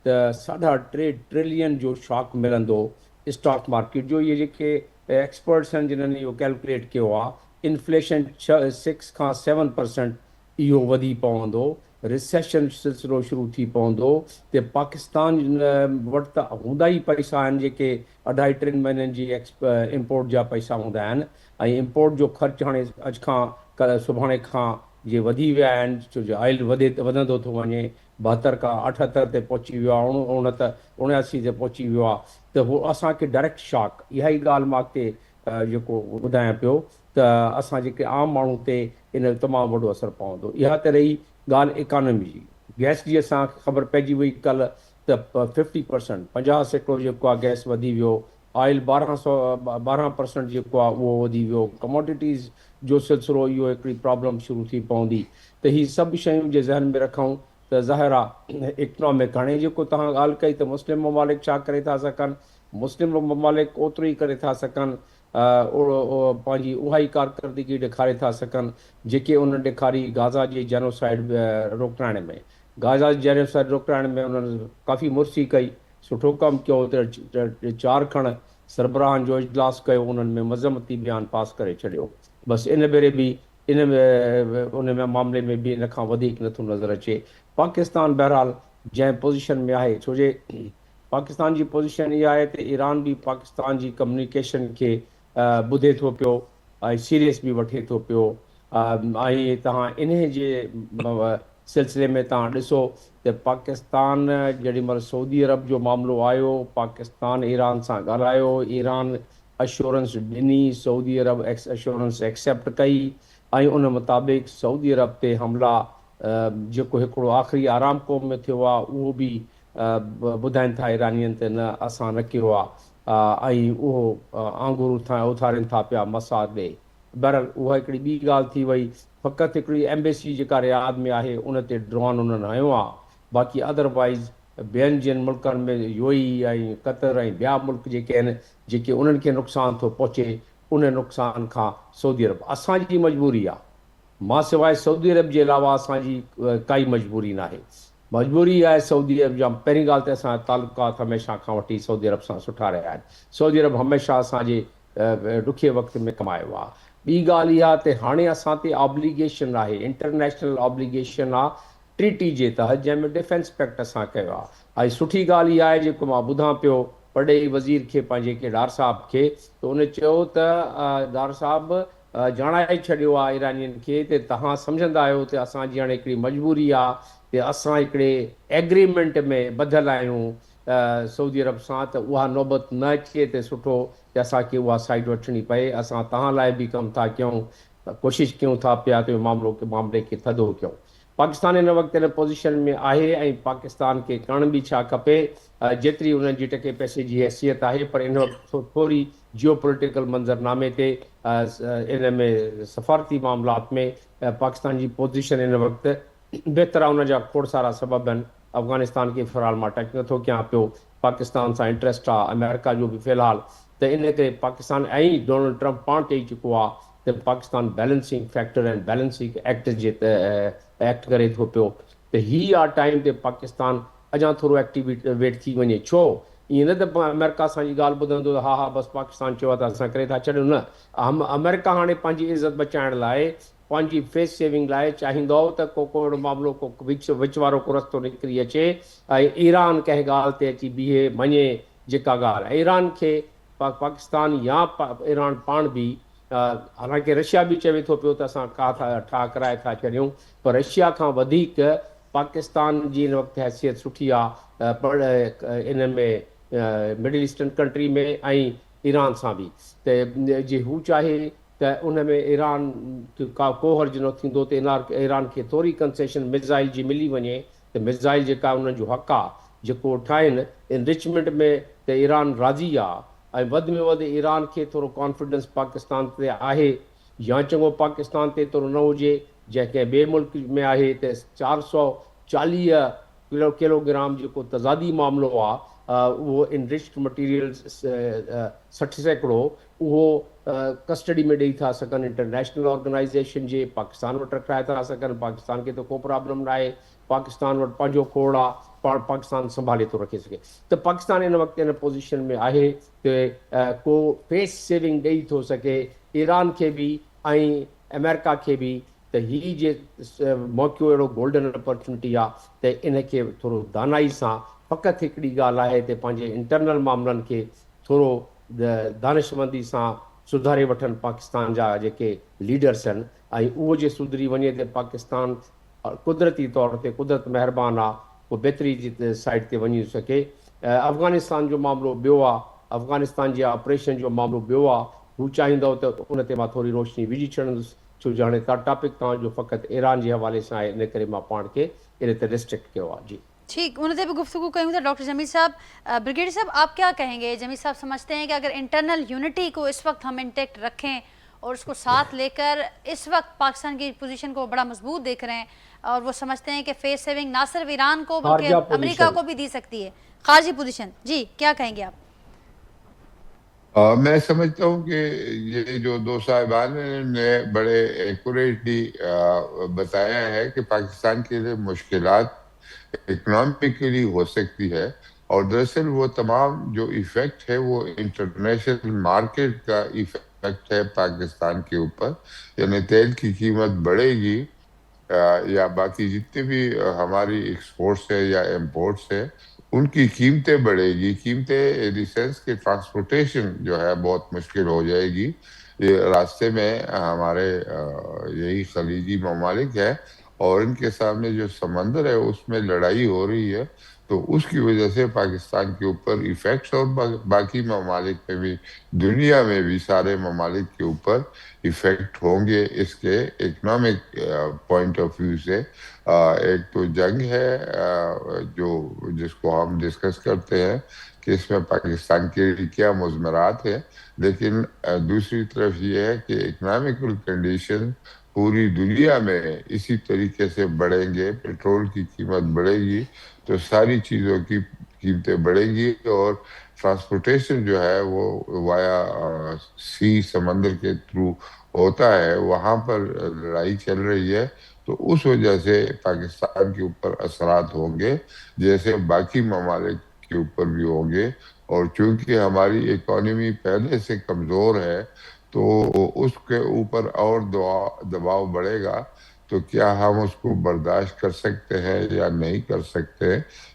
त 3.5 ट्रिलियन जो शॉक मिलंदो स्टॉक मार्केट जो. इहे जेके एक्सपर्ट्स आहिनि जिन्हनि इहो कैलकुलेट कयो आहे, इन्फ्लेशन 6 खां 7% इहो वधी पवंदो, रिसेशन सिलसिलो शुरू थी पवंदो. त पाकिस्तान वटि त हूंदा ई पैसा आहिनि जेके 2.5-3 महीननि जी इम्पोर्ट जा पैसा हूंदा आहिनि, ऐं इम्पोर्ट जो ख़र्चु हाणे अॼु खां सुभाणे खां जे वधी विया आहिनि, छो जो ऑयल वधंदो थो वञे. 72 खां 78 ते पहुची वियो आहे, 79 ते पहुची वियो आहे. त उहो असांखे डायरेक्ट शॉक, इहा ई ॻाल्हि मां अॻिते जेको ॿुधायां पियो त असां जेके आम माण्हू ते इन तमामु वॾो असरु पवंदो. इहा त रही ॻाल्हि इकोनॉमी जी. गैस जी असांखे ख़बर पइजी वई कल्ह त 50%, 50% जेको आहे गैस वधी वियो. ऑयल 12% जेको आहे उहो वधी वियो. कमोडिटीज़ जो सिलसिलो इहो हिकिड़ी प्रॉब्लम शुरू थी पवंदी. त हीअ सभु शयूं जे ज़हन में रखूं त ज़ाहिर आहे इकनॉमिक, हाणे जेको तव्हां ॻाल्हि कई त मुस्लिम ममालिक छा करे था सघनि, मुस्लिम ममालिक ओतिरो ई करे था सघनि, पंहिंजी उहा ई कारकर्दगी ॾेखारे था सघनि जेके उन ॾेखारी गाज़ा जी जेनोसाइड रोकाइण में. गाज़ा जी जेनोसाइड रोकाइण में उन्हनि काफ़ी मुर्सी कई, सुठो कमु कयो. त 4 खण सरबराहनि जो इजलास कयो, उन्हनि में मज़मती बयानु पास करे छॾियो. बसि इन भेरे बि उन में मामले में बि इन खां वधीक नथो नज़र अचे. पाकिस्तान बहरहाल जंहिं पोज़ीशन में आहे, छो जे पाकिस्तान जी पोज़ीशन इहा आहे त ईरान बि पाकिस्तान जी कम्युनिकेशन खे ॿुधे थो पियो ऐं सीरियस बि वठे थो पियो. ऐं तव्हां इन जे सिलसिले में तव्हां ॾिसो त पाकिस्तान जेॾी महिल सऊदी अरब जो मामिलो आयो, पाकिस्तान ईरान सां ॻाल्हायो, ईरान अश्योरेंस ॾिनी, सऊदी अरब अश्योरेंस एक्सेप्ट कई, ऐं उन मुताबिक़ सऊदी अरब ते हमला जेको हिकिड़ो आख़िरी आरामको में थियो आहे उहो बि ॿुधाइनि था ईरानियुनि ते न असां न कयो आहे, ऐं उहो आंगुर उथारनि था पिया मसाद ॾे. बहरहाल उहा हिकिड़ी ॿी ॻाल्हि थी वई. फ़क़ति हिकिड़ी एम्बेसी जेका रियाद में आहे उन ते ड्रोन उन्हनि हयो आहे. बाक़ी अदरवाइज़ ॿियनि जिन मुल्कनि में UAE ऐं क़तर ऐं ॿिया मुल्क जेके आहिनि जेके उन्हनि खे नुक़सानु थो पहुचे, उन नुक़सान खां सऊदी अरब असांजी मजबूरी आहे. मां सवाइ सऊदी अरब जे अलावा असांजी काई मजबूरी न आहे. मजबूरी आहे सऊदी अरब जा. पहिरीं ॻाल्हि त असांजा तालुकात हमेशह खां वठी सऊदी अरब सां सुठा रहिया आहिनि. सऊदी अरब हमेशह असांजे ॾुखे वक़्त में कमायो आहे. ॿी ॻाल्हि इहा त हाणे असां ते ऑब्लिगेशन आहे, इंटरनेशनल ऑब्लिगेशन आहे ट्रीटी जे तहत जंहिंमें डिफेंस पैक्ट असां कयो आहे। ऐं सुठी ॻाल्हि इहा आहे जेको मां ॿुधां पियो पढ़ई वज़ीर खे पंहिंजे केदार साहब खे, त उन चयो त डार साहब ॼाणाए छॾियो आहे ईरानियुनि खे त तव्हां सम्झंदा आहियो त असांजी हाणे हिकिड़ी मजबूरी आहे त असां हिकिड़े एग्रीमेंट में ॿधल आहियूं सऊदी अरब सां, त उहा नौबत न अचे त सुठो त असांखे उहा साइड वठणी पए। असां तव्हां लाइ बि कमु था कयूं, कोशिशि कयूं था पिया त मामले खे थधो कयूं। पाकिस्तान हिन वक़्तु हिन पोज़ीशन में आहे ऐं पाकिस्तान खे करण बि छा खपे, जेतिरी उन्हनि जी टके पैसे जी हैसियत आहे, पर इन वक़्तु थोरी जियो पॉलिटिकल मंज़रनामे ते इन में सफ़ारती मामलात में पाकिस्तान जी पोज़ीशन हिन वक़्तु बहितर आहे। उन जा खोड़ सारा सबब आहिनि। अफ़गानिस्तान खे फ़िलहाल मां टच नथो कयां पियो, पाकिस्तान सां इंट्रस्ट आहे, अमेरिका जो बि फ़िलहाल, त इन करे पाकिस्तान ऐं डोनाल्ड ट्रंप पाण चई चुको आहे त पाकिस्तान बैलेंसिंग फैक्टर ऐं बैलेंसिंग एक्ट जे एक्ट करे थो पियो। त हीअ आहे टाइम ते पाकिस्तान अञा थोरो एक्टिवेट थी वञे। छो ईअं न त अमेरिका असांजी ॻाल्हि ॿुधंदो हा हा बसि पाकिस्तान चयो आहे त असां करे था छॾियूं, न। अमेरिका हाणे पंहिंजी इज़त बचाइण लाइ, पंहिंजी फेस सेविंग लाइ चाहींदो त को अहिड़ो मामिलो को विच वारो को रस्तो निकिरी अचे ऐं ईरान कंहिं ॻाल्हि ते अची बीहे मञे जेका ॻाल्हि आहे। ईरान खे पाकिस्तान या ईरान पाण बि, हालांकि रशिया बि चवे थो पियो त असां ठाह कराए था छॾियूं, पर रशिया खां वधीक पाकिस्तान जी हिन वक़्तु हैसियत सुठी आहे पर इन में मिडिल ईस्टर्न कंट्री में ऐं ईरान सां बि। त जे हू चाहे त उन में ईरान को हर्ज न थींदो त ईरान खे थोरी कंसेशन मिज़ाइल जी मिली वञे, त मिज़ाइल जेका उन्हनि जो हक़ आहे जेको ठाहिनि इनरिचमेंट में, त ईरान राज़ी आहे। ऐं वधि में वधि ईरान खे थोरो कॉन्फिडेंस पाकिस्तान ते आहे, या चङो पाकिस्तान ते थोरो न हुजे, जंहिं कंहिं ॿिए मुल्क में आहे त 440 किलोग्राम जेको तज़ादी मामिलो आहे उहो इनरिच्ड मटीरियल 60 सैकड़ो उहो कस्टडी में ॾेई था सघनि इंटरनेशनल ऑर्गेनाइज़ेशन जे, पाकिस्तान वटि रखाए था सघनि। पाकिस्तान खे त को प्रॉब्लम न आहे, पाकिस्तान वटि पंहिंजो खोड़ आहे, पाकिस्तान संभाले थो रखे सघे। त पाकिस्तान हिन वक़्तु हिन पोज़ीशन में आहे त को फेस सेविंग ॾेई थो सघे ईरान खे बि ऐं अमेरिका खे बि, त हीअ जे मौक़ो अहिड़ो गोल्डन अपॉर्चुनिटी आहे त इन खे थोरो दानाई सां, फ़क़ति हिकिड़ी ॻाल्हि आहे त पंहिंजे इंटरनल मामलनि खे थोरो दानिशमंदी सां सुधारे वठनि पाकिस्तान जा जेके लीडर्स आहिनि, ऐं उहो जे सुधरी वञे त पाकिस्तान कुदरती तौर ते, कुदरत महिरबान आहे, को बहितरी जी साइड ते वञी सघे। अफ़गानिस्तान जो मामिलो ॿियो आहे, अफ़गानिस्तान जे ऑपरेशन जो मामिलो ॿियो आहे। हू चाहींदो त उन ते मां थोरी रोशनी विझी छॾंदुसि, छो जो हाणे टॉपिक तव्हांजो फ़क़ति ईरान जे हवाले सां आहे, इन करे मां पाण खे इन ते रिस्ट्रिक्ट कयो आहे। जी ठीक, उन ते भी गुफ्तगू करूँ था। डॉक्टर जमील साहब, ब्रिगेडियर साहब आप क्या कहेंगे? जमील साहब समझते हैं कि अगर इंटरनल यूनिटी को इस वक्त हम इंटेक्ट रखें और उसको साथ लेकर, इस वक्त पाकिस्तान की पोजीशन को बड़ा मजबूत देख रहे हैं और वो समझते हैं कि फेस सेविंग ना सिर्फ ईरान को बल्कि अमेरिका को भी दी सकती है, खारजी पोजीशन, जी क्या कहेंगे आप? मैं समझता हूँ कि ये जो दो साहिबान ने बड़े एक्यूरेटली बताया है कि पाकिस्तान के लिए मुश्किलात इकोनॉमिकली हो सकती है, और दरअसल वो तमाम जो इफेक्ट है वो इंटरनेशनल मार्केट का इफेक्ट है पाकिस्तान के ऊपर। यानी तेल की कीमत बढ़ेगी या बाकी जितने भी हमारी एक्सपोर्ट्स है या इम्पोर्ट्स है उनकी कीमतें बढ़ेगी। कीमतें इन द सेंस कि ट्रांसपोर्टेशन जो है बहुत मुश्किल हो जाएगी। ये रास्ते में हमारे यही खलीजी ममालिक है और इनके सामने जो समंदर है उसमें लड़ाई हो रही है, तो उसकी वजह से पाकिस्तान के ऊपर इफेक्ट्स और बाकी ममालिक में भी, दुनिया में भी सारे ममालिक के ऊपर इफेक्ट होंगे इसके इकोनॉमिक पॉइंट ऑफ व्यू से। एक तो जंग है जो जिसको हम डिस्कस करते हैं कि इसमें पाकिस्तान के लिए क्या मुज़मरात है, लेकिन दूसरी तरफ ये है कि इकोनॉमिकल कंडीशन पूरी दुनिया में इसी तरीके से बढ़ेंगे, पेट्रोल की कीमत बढ़ेगी तो सारी चीज़ों की कीमतें बढ़ेंगी, और ट्रांसपोर्टेशन जो है वो वाया सी, समंदर के थ्रू होता है, वहाँ पर लड़ाई चल रही है, तो उस वजह से पाकिस्तान के ऊपर असरात होंगे जैसे बाकी ममालिक के ऊपर भी होंगे। और चूंकि हमारी इकोनॉमी पहले से कमज़ोर है तो उसके ऊपर और दबाव बढ़ेगा, تو کیا ہم اس کو برداشت کر سکتے ہیں یا نہیں کر سکتے؟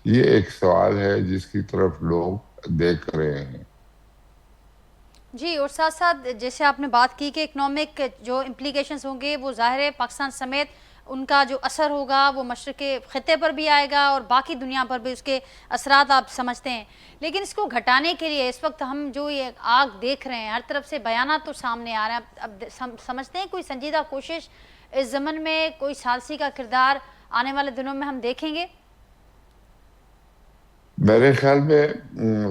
یہ ایک سوال ہے جس کی طرف لوگ دیکھ رہے ہیں. جی، اور ساتھ ساتھ جیسے آپ نے بات کی کہ اکنامک جو امپلیکیشنز ہوں گے وہ ظاہر ہے پاکستان سمیت ان کا جو اثر ہوگا وہ مشرق خطے پر بھی آئے گا اور باقی دنیا پر بھی اس کے اثرات آپ سمجھتے ہیں. لیکن اس کو گھٹانے کے لیے اس وقت ہم جو یہ آگ دیکھ رہے ہیں، ہر طرف سے بیانات تو سامنے آ رہے ہیں، اب سمجھتے ہیں کوئی سنجیدہ کوشش اس ضمن میں، کوئی ثالثی کا کردار آنے والے دنوں میں ہم دیکھیں گے؟ میرے خیال میں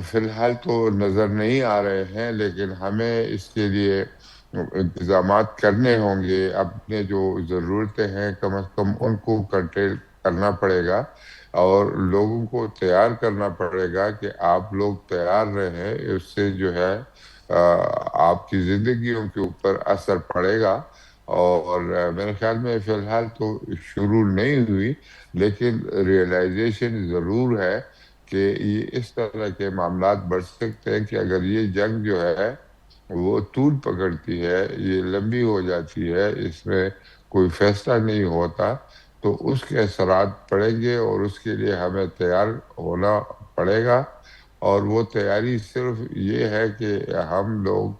فی الحال تو نظر نہیں آ رہے ہیں، لیکن ہمیں اس کے لیے انتظامات کرنے ہوں گے. اپنے جو ضرورتیں ہیں کم از کم ان کو کنٹرول کرنا پڑے گا، اور لوگوں کو تیار کرنا پڑے گا کہ آپ لوگ تیار رہیں. اس سے جو ہے آپ کی زندگیوں کے اوپر اثر پڑے گا. اور میرے خیال میں فی الحال تو شروع نہیں ہوئی، لیکن ریئلائزیشن ضرور ہے کہ یہ اس طرح کے معاملات بڑھ سکتے ہیں کہ اگر یہ جنگ جو ہے وہ طول پکڑتی ہے، یہ لمبی ہو جاتی ہے، اس میں کوئی فیصلہ نہیں ہوتا، تو اس کے اثرات پڑیں گے، اور اس کے لیے ہمیں تیار ہونا پڑے گا. اور وہ تیاری صرف یہ ہے کہ ہم لوگ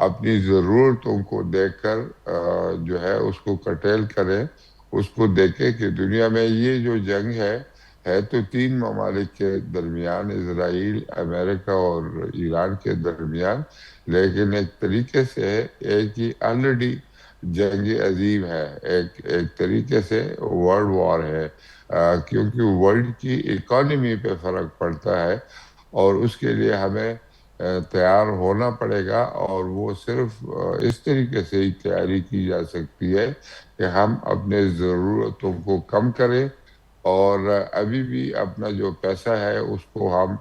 اپنی ضرورتوں کو دیکھ کر جو ہے اس کو کٹیل کریں. اس کو دیکھیں کہ دنیا میں یہ جو جنگ ہے تو 3 ممالک کے درمیان، اسرائیل، امریکہ اور ایران کے درمیان، لیکن ایک طریقے سے ایک ہی آلریڈی جنگ عظیم ہے، ایک طریقے سے ورلڈ وار ہے، کیونکہ ورلڈ کی اکانومی پہ فرق پڑتا ہے، اور اس کے لیے ہمیں تیار ہونا پڑے گا. اور وہ صرف اس طریقے سے ہی تیاری کی جا سکتی ہے کہ ہم اپنے ضرورتوں کو کم کریں، اور ابھی بھی اپنا جو پیسہ ہے اس کو ہم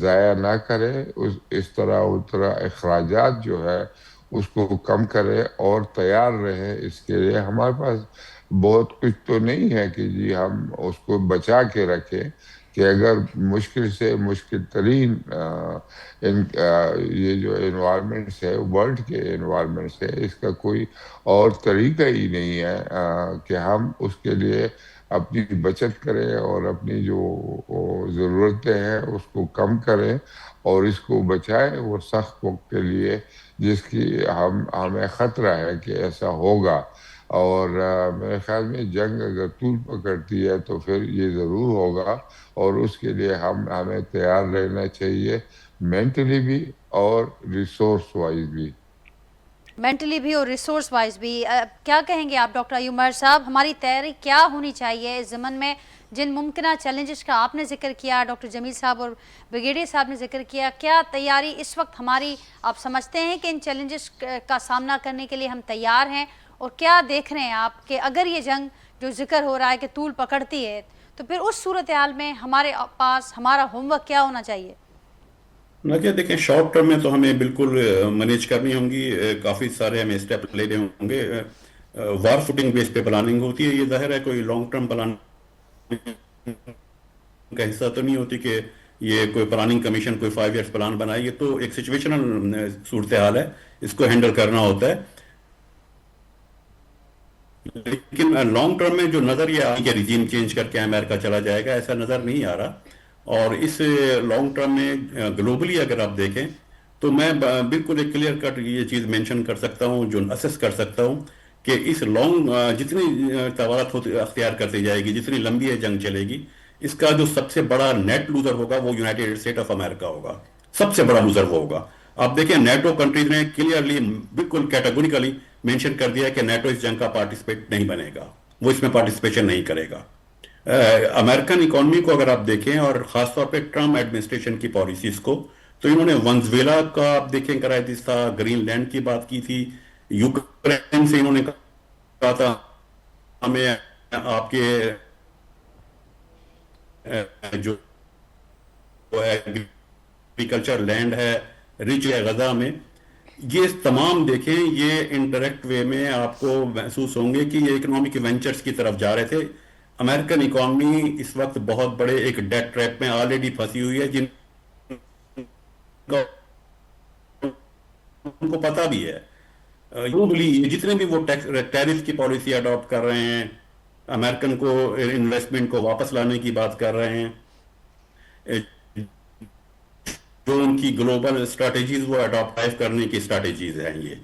ضائع نہ کریں. اس طرح اخراجات جو ہے اس کو کم کریں اور تیار رہیں. اس کے لیے ہمارے پاس بہت کچھ تو نہیں ہے کہ جی ہم اس کو بچا کے رکھیں، کہ اگر مشکل سے مشکل ترین یہ جو انوائرمنٹس ہے، ورلڈ کے انوائرمنٹس ہے، اس کا کوئی اور طریقہ ہی نہیں ہے کہ ہم اس کے لیے اپنی بچت کریں اور اپنی جو ضرورتیں ہیں اس کو کم کریں اور اس کو بچائیں وہ سخت وقت کے لیے جس کی ہمیں خطرہ ہے کہ ایسا ہوگا. اور میرے خیال میں جنگ اگر طول پکڑتی ہے تو پھر یہ ضرور ہوگا، اور اس کے لیے ہمیں تیار رہنا چاہیے، مینٹلی بھی اور ریسورس وائز بھی. مینٹلی بھی اور ریسورس وائز بھی. کیا کہیں گے آپ ڈاکٹر ایوب ماہر صاحب، ہماری تیاری کیا ہونی چاہیے اس ضمن میں جن ممکنہ چیلنجز کا آپ نے ذکر کیا، ڈاکٹر جمیل صاحب اور بریگیڈیئر صاحب نے ذکر کیا؟ کیا تیاری اس وقت ہماری، آپ سمجھتے ہیں کہ ان چیلنجز کا سامنا کرنے کے لیے ہم تیار ہیں؟ اور کیا دیکھ رہے ہیں آپ کہ اگر یہ جنگ جو ذکر ہو رہا ہے کہ طول پکڑتی ہے تو پھر اس صورتحال میں ہمارے پاس ہمارا ہوم ورک کیا ہونا چاہیے؟ کیا دیکھیں، شارٹ ٹرم میں تو ہمیں بالکل مینیج کرنی ہوں گی، کافی سارے ہمیں اسٹیپ لینے ہوں گے. وار فوٹنگ بیس پہ پلاننگ ہوتی ہے، یہ ظاہر ہے کوئی لانگ ٹرم پلاننگ کا حصہ تو نہیں ہوتی کہ یہ کوئی پلاننگ کمیشن کوئی 5 ایئرس پلان بنائے. یہ تو ایک سچویشنل صورتحال ہے، اس کو ہینڈل کرنا ہوتا ہے. لیکن لانگ ٹرم میں جو نظر یہ آئی کہ ریجیم چینج کر کے امریکہ چلا جائے گا، ایسا نظر نہیں آ رہا. اور اس لانگ ٹرم میں گلوبلی اگر آپ دیکھیں تو میں بالکل ایک کلیئر کٹ یہ چیز مینشن کر سکتا ہوں، جو اسیس کر سکتا ہوں کہ اس جتنی طوالت اختیار کرتی جائے گی، جتنی لمبی جنگ چلے گی، اس کا جو سب سے بڑا نیٹ لوزر ہوگا وہ یونائٹیڈ اسٹیٹ آف امریکہ ہوگا. سب سے بڑا لوزر وہ ہوگا. آپ دیکھیں نیٹو کنٹریز نے کلیئرلی بالکل کیٹیگوریکلی مینشن کر دیا کہ نیٹو اس جنگ کا پارٹیسپیٹ نہیں بنے گا، وہ اس میں پارٹیسپیشن نہیں کرے گا. امریکن اکانومی کو اگر آپ دیکھیں اور خاص طور پہ ٹرمپ ایڈمنسٹریشن کی پالیسیز کو، تو انہوں نے ونزویلا کا آپ دیکھیں کرائسس تھا، گرین لینڈ کی بات کی تھی، یوکرین سے انہوں نے کہا تھا ہمیں آپ کے جو ایگریکلچر لینڈ ہے رچ ہے غزہ میں. یہ تمام دیکھیں یہ انڈائریکٹ وے میں آپ کو محسوس ہوں گے کہ یہ اکنامک وینچرز کی طرف جا رہے تھے. امریکن اکانومی اس وقت بہت بڑے ایک ڈیٹ ٹریپ میں آلریڈی پھنسی ہوئی ہے، جن کو پتہ بھی ہے. ग्लोबली ये जितने भी वो टैरिफ की पॉलिसी अडॉप्ट कर रहे हैं, अमेरिकन को इन्वेस्टमेंट को वापस लाने की बात कर रहे हैं, जो उनकी ग्लोबल स्ट्रैटेजीज वो अडॉप्ट करने की स्ट्रैटेजीज हैं, ये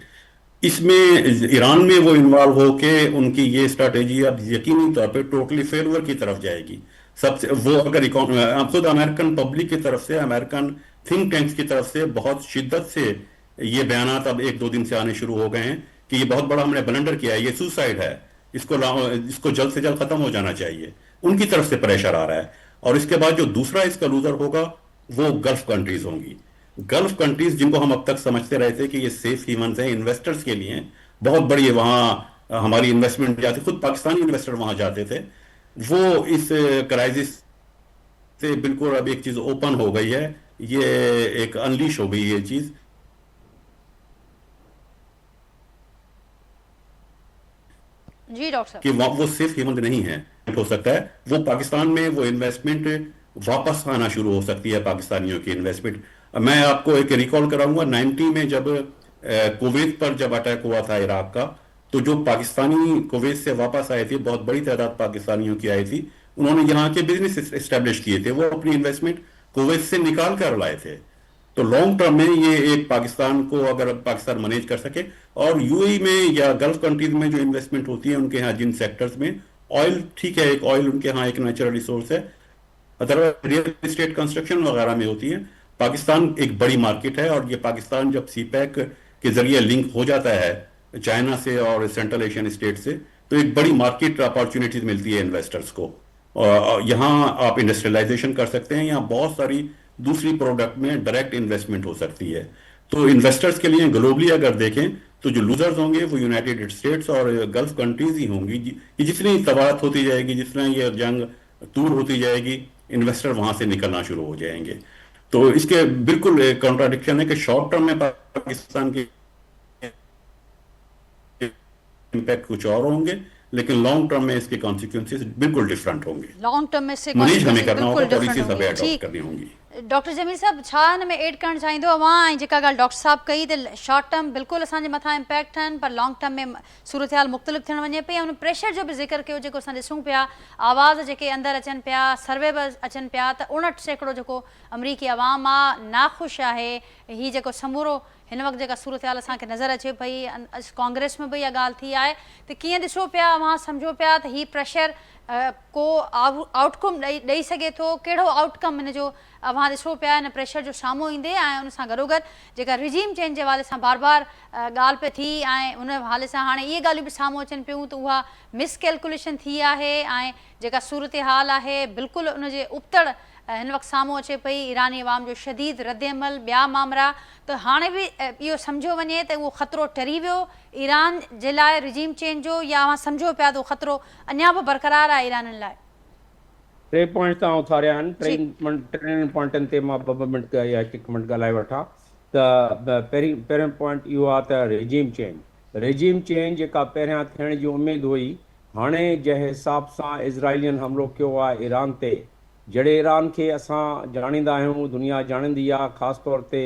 इसमें ईरान में वो इन्वॉल्व होके उनकी ये स्ट्रैटेजी अब यकीनी तौर पे टोटली फेलवर की तरफ जाएगी। सबसे वो अगर आप खुद अमेरिकन पब्लिक की तरफ से, अमेरिकन थिंक टैंक्स की तरफ से बहुत शिद्दत से ये बयानात अब 1-2 दिन से आने शुरू हो गए हैं कि ये बहुत बड़ा हमने ब्लंडर किया है, ये सुसाइड है, इसको जल्द से जल्द खत्म हो जाना चाहिए। उनकी तरफ से प्रेशर आ रहा है। और इसके बाद जो दूसरा इसका लूजर होगा वो गल्फ कंट्रीज होंगी। गल्फ कंट्रीज जिनको हम अब तक समझते रहे थे कि ये सेफ हेवन्स हैं इन्वेस्टर्स के लिए, बहुत बड़ी वहां हमारी इन्वेस्टमेंट जाती, खुद पाकिस्तानी इन्वेस्टर वहां जाते थे, वो इस क्राइसिस से बिल्कुल अब एक चीज ओपन हो गई है, ये एक अनलीश हो गई ये चीज। जी डॉक्टर साहब। कि वो सेफ हेवन नहीं है, हो सकता है वो पाकिस्तान में वो इन्वेस्टमेंट वापस आना शुरू हो सकती है, पाकिस्तानियों की इन्वेस्टमेंट। मैं आपको एक रिकॉल कराऊंगा, 90 में जब कुवैत पर जब अटैक हुआ था इराक का, तो जो पाकिस्तानी कुवैत से वापस आए थे, बहुत बड़ी तादाद पाकिस्तानियों की आई थी, उन्होंने यहाँ के बिजनेस एस्टेब्लिश किए थे, वो अपनी इन्वेस्टमेंट कुवैत से निकाल कर लाए थे। तो लॉन्ग टर्म में ये एक पाकिस्तान को, अगर पाकिस्तान मैनेज कर सके, और यूएई में या गल्फ कंट्रीज में जो इन्वेस्टमेंट होती है उनके यहाँ जिन सेक्टर्स में ऑयल, ठीक है, एक ऑयल उनके यहाँ एक नेचुरल रिसोर्स है, अदरवाइज रियल एस्टेट कंस्ट्रक्शन वगैरह में होती है। पाकिस्तान एक बड़ी मार्केट है, और ये पाकिस्तान जब सीपैक के जरिए लिंक हो जाता है चाइना से और सेंट्रल एशियन स्टेट से, तो एक बड़ी मार्केट अपॉर्चुनिटीज मिलती है इन्वेस्टर्स को। और यहाँ आप इंडस्ट्रियलाइजेशन कर सकते हैं, यहाँ बहुत सारी दूसरी प्रोडक्ट में डायरेक्ट इन्वेस्टमेंट हो सकती है। तो इन्वेस्टर्स के लिए ग्लोबली अगर देखें तो जो लूजर्स होंगे वो यूनाइटेड स्टेट्स और गल्फ कंट्रीज ही होंगी। कि जितनी तबादत होती जाएगी, जितना ये जंग दूर होती जाएगी, इन्वेस्टर वहां से निकलना शुरू हो जाएंगे। तो इसके बिल्कुल कॉन्ट्राडिक्शन है कि शॉर्ट टर्म में पाकिस्तान के इम्पैक्ट कुछ और होंगे, लेकिन लॉन्ग टर्म में इसके कॉन्सिक्वेंसेस बिल्कुल डिफरेंट होंगे। लॉन्ग टर्म में से मैनेज हमें करना बिल्कुल होगा, डिफरेंट पॉलिसीज हमें होंगी। अडॉप्ट करनी होंगी। डॉक्टर जमील साहब, छा हिन में एड करणु चाहींदो अवां ऐं जेका ॻाल्हि डॉक्टर साहब कई त शॉर्ट टर्म बिल्कुलु असांजे मथां इम्पैक्ट आहिनि, पर लॉन्ग टर्म में सूरत हाल मुख़्तलिफ़ थियणु वञे पई, ऐं उन प्रेशर जो बि ज़िक्र कयो जेको असां ॾिसूं पिया, आवाज़ जेके अंदरि अचनि पिया, सर्वे बि अचनि पिया त 59% जेको अमरीकी अवाम आहे नाख़ुशि आहे। हीअ जेको समूरो हिन वक़्तु जेका सूरत हाल असांखे नज़र अचे पई, कांग्रेस में बि इहा ॻाल्हि थी आहे, त कीअं ॾिसो पिया अवां सम्झो पिया त हीअ प्रेशर को आउटकम ॾेई सघे थो, कहिड़ो आउटकम हिन जो अवां ॾिसो पिया हिन प्रेशर जो साम्हूं ईंदे, ऐं उन सां गॾोगॾु जेका रिजीम चेंज जे हवाले सां बार बार ॻाल्हि पई थी, ऐं उन हवाले सां हाणे इहे ॻाल्हियूं बि साम्हूं अचनि पियूं त उहा मिसकैलकुलेशन थी आहे, ऐं जेका सूरत हाल आहे बिल्कुलु उनजे उबतड़ हिन वक़्तु साम्हूं अचे पई, ईरानी अवाम जो शदीद रद्दअमल, ॿिया मामला, त हाणे बि इहो सम्झो वञे त उहो ख़तरो टरी वियो ईरान जे लाइ रिजीम चेंज जो, या अवां सम्झो पिया त उहो ख़तरो अञा बि बरक़रार आहे ईराननि लाइ? 3 पॉइंट तव्हां उथारिया आहिनि, 3 पॉइंटनि ते मां 2 मिंट या 1 मिंट ॻाल्हाए वठां। त पहिरियों पॉइंट इहो आहे त रिजीम चेंज जेका पहिरियां थियण जी उमेदु हुई, हाणे जंहिं हिसाब सां इज़राइलियन हमिलो कयो आहे ईरान ते, जहिड़े ईरान खे असां ॼाणींदा आहियूं, दुनिया ॼाणींदी आहे, ख़ासि तौर ते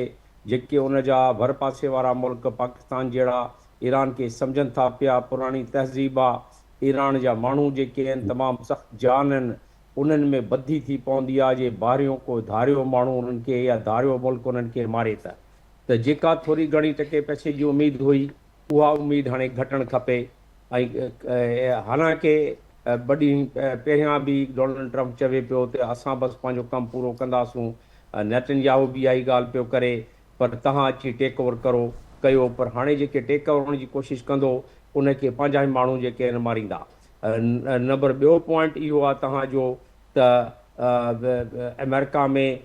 जेके उन जा भर पासे वारा मुल्क पाकिस्तान जहिड़ा ईरान खे सम्झनि था पिया, पुराणी तहज़ीब आहे, ईरान जा माण्हू जेके आहिनि तमामु सख़्तु जान आहिनि, उन्हनि में बदी थी पवंदी आहे जे बारियो को धारियो माण्हू उन्हनि खे या धारियो मुल्क उन्हनि खे मारे त जेका थोरी घणी टके पैसे जी उमेदु हुई, उहा उमेदु हाणे घटणु खपे। ऐं हालांकि बड़ी पहिरियां बि डोनाल्ड ट्रम्प चवे पियो त असां बसि पंहिंजो कमु पूरो कंदासूं, नेतन्याहू बि इहा ई ॻाल्हि पियो करे, पर तव्हां अची टेक ओवर कयो, पर हाणे जेके टेक ओवर जी कोशिशि कंदो उनखे पंहिंजा ई माण्हू जेके आहिनि मारींदा। नंबर ॿियो पॉइंट इहो आहे तव्हांजो त अमेरिका में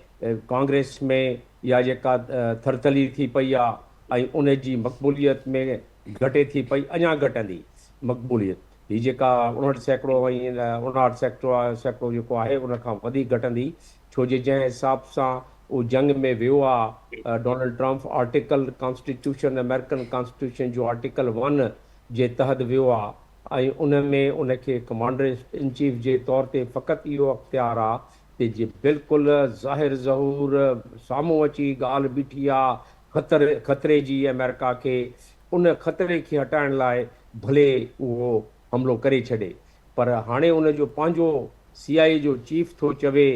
कांग्रेस में या जेका थरथली थी पई आहे, ऐं उन जी मक़बूलियत में घटे थी पई, अञा घटंदी मक़बूलियत, हीअ जेका 59% ऐं 59% जेको आहे उनखां वधीक घटंदी, छो जे जंहिं हिसाब सां उहो जंग में वियो आहे Donald Trump, article constitution, American constitution जो आर्टिकल 1 जे तहत वियो आहे, ऐं उन में उनखे कमांडर इन चीफ जे तौर ते फ़क़ति इहो अख़्तियार आहे त जे बिल्कुलु ज़ाहिर ज़हूर साम्हूं अची ॻाल्हि बीठी आहे ख़तरे जी अमेरिका खे, उन ख़तरे खे हटाइण लाइ भले उहो हमिलो करे छॾे, पर हाणे उन जो पंहिंजो CIA जो चीफ थो चवे,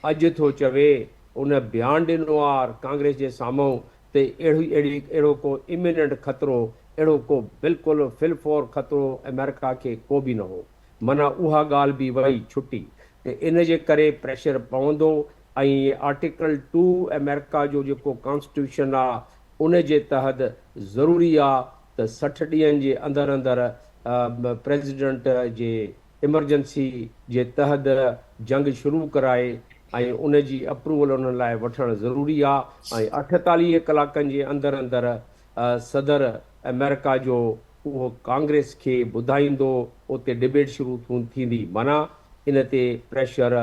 अॼु थो चवे, उन बयानु ॾिनो आहे कांग्रेस जे साम्हूं ते अहिड़ो को इमिनेंट ख़तरो, अहिड़ो को बिल्कुलु फिलफोर ख़तरो अमेरिका खे को बि न हो। माना उहा ॻाल्हि बि वई छुटी, त इन जे करे प्रेशर पवंदो। ऐं आर्टिकल 2 अमेरिका जो जेको कॉन्स्टिट्यूशन आहे उन जे तहत ज़रूरी आहे त 60 ॾींहंनि जे अंदरि अंदरि प्रेसिडेंट जे इमरजेंसी जे तहत जंग शुरू कराए ऐं उन जी अप्रूवल उन लाइ वठणु ज़रूरी आहे। ऐं 48 कलाकनि जे अंदरि अंदरि सदर अमेरिका जो उहो कांग्रेस खे ॿुधाईंदो, उते डिबेट शुरू थींदी। माना इन ते प्रेशर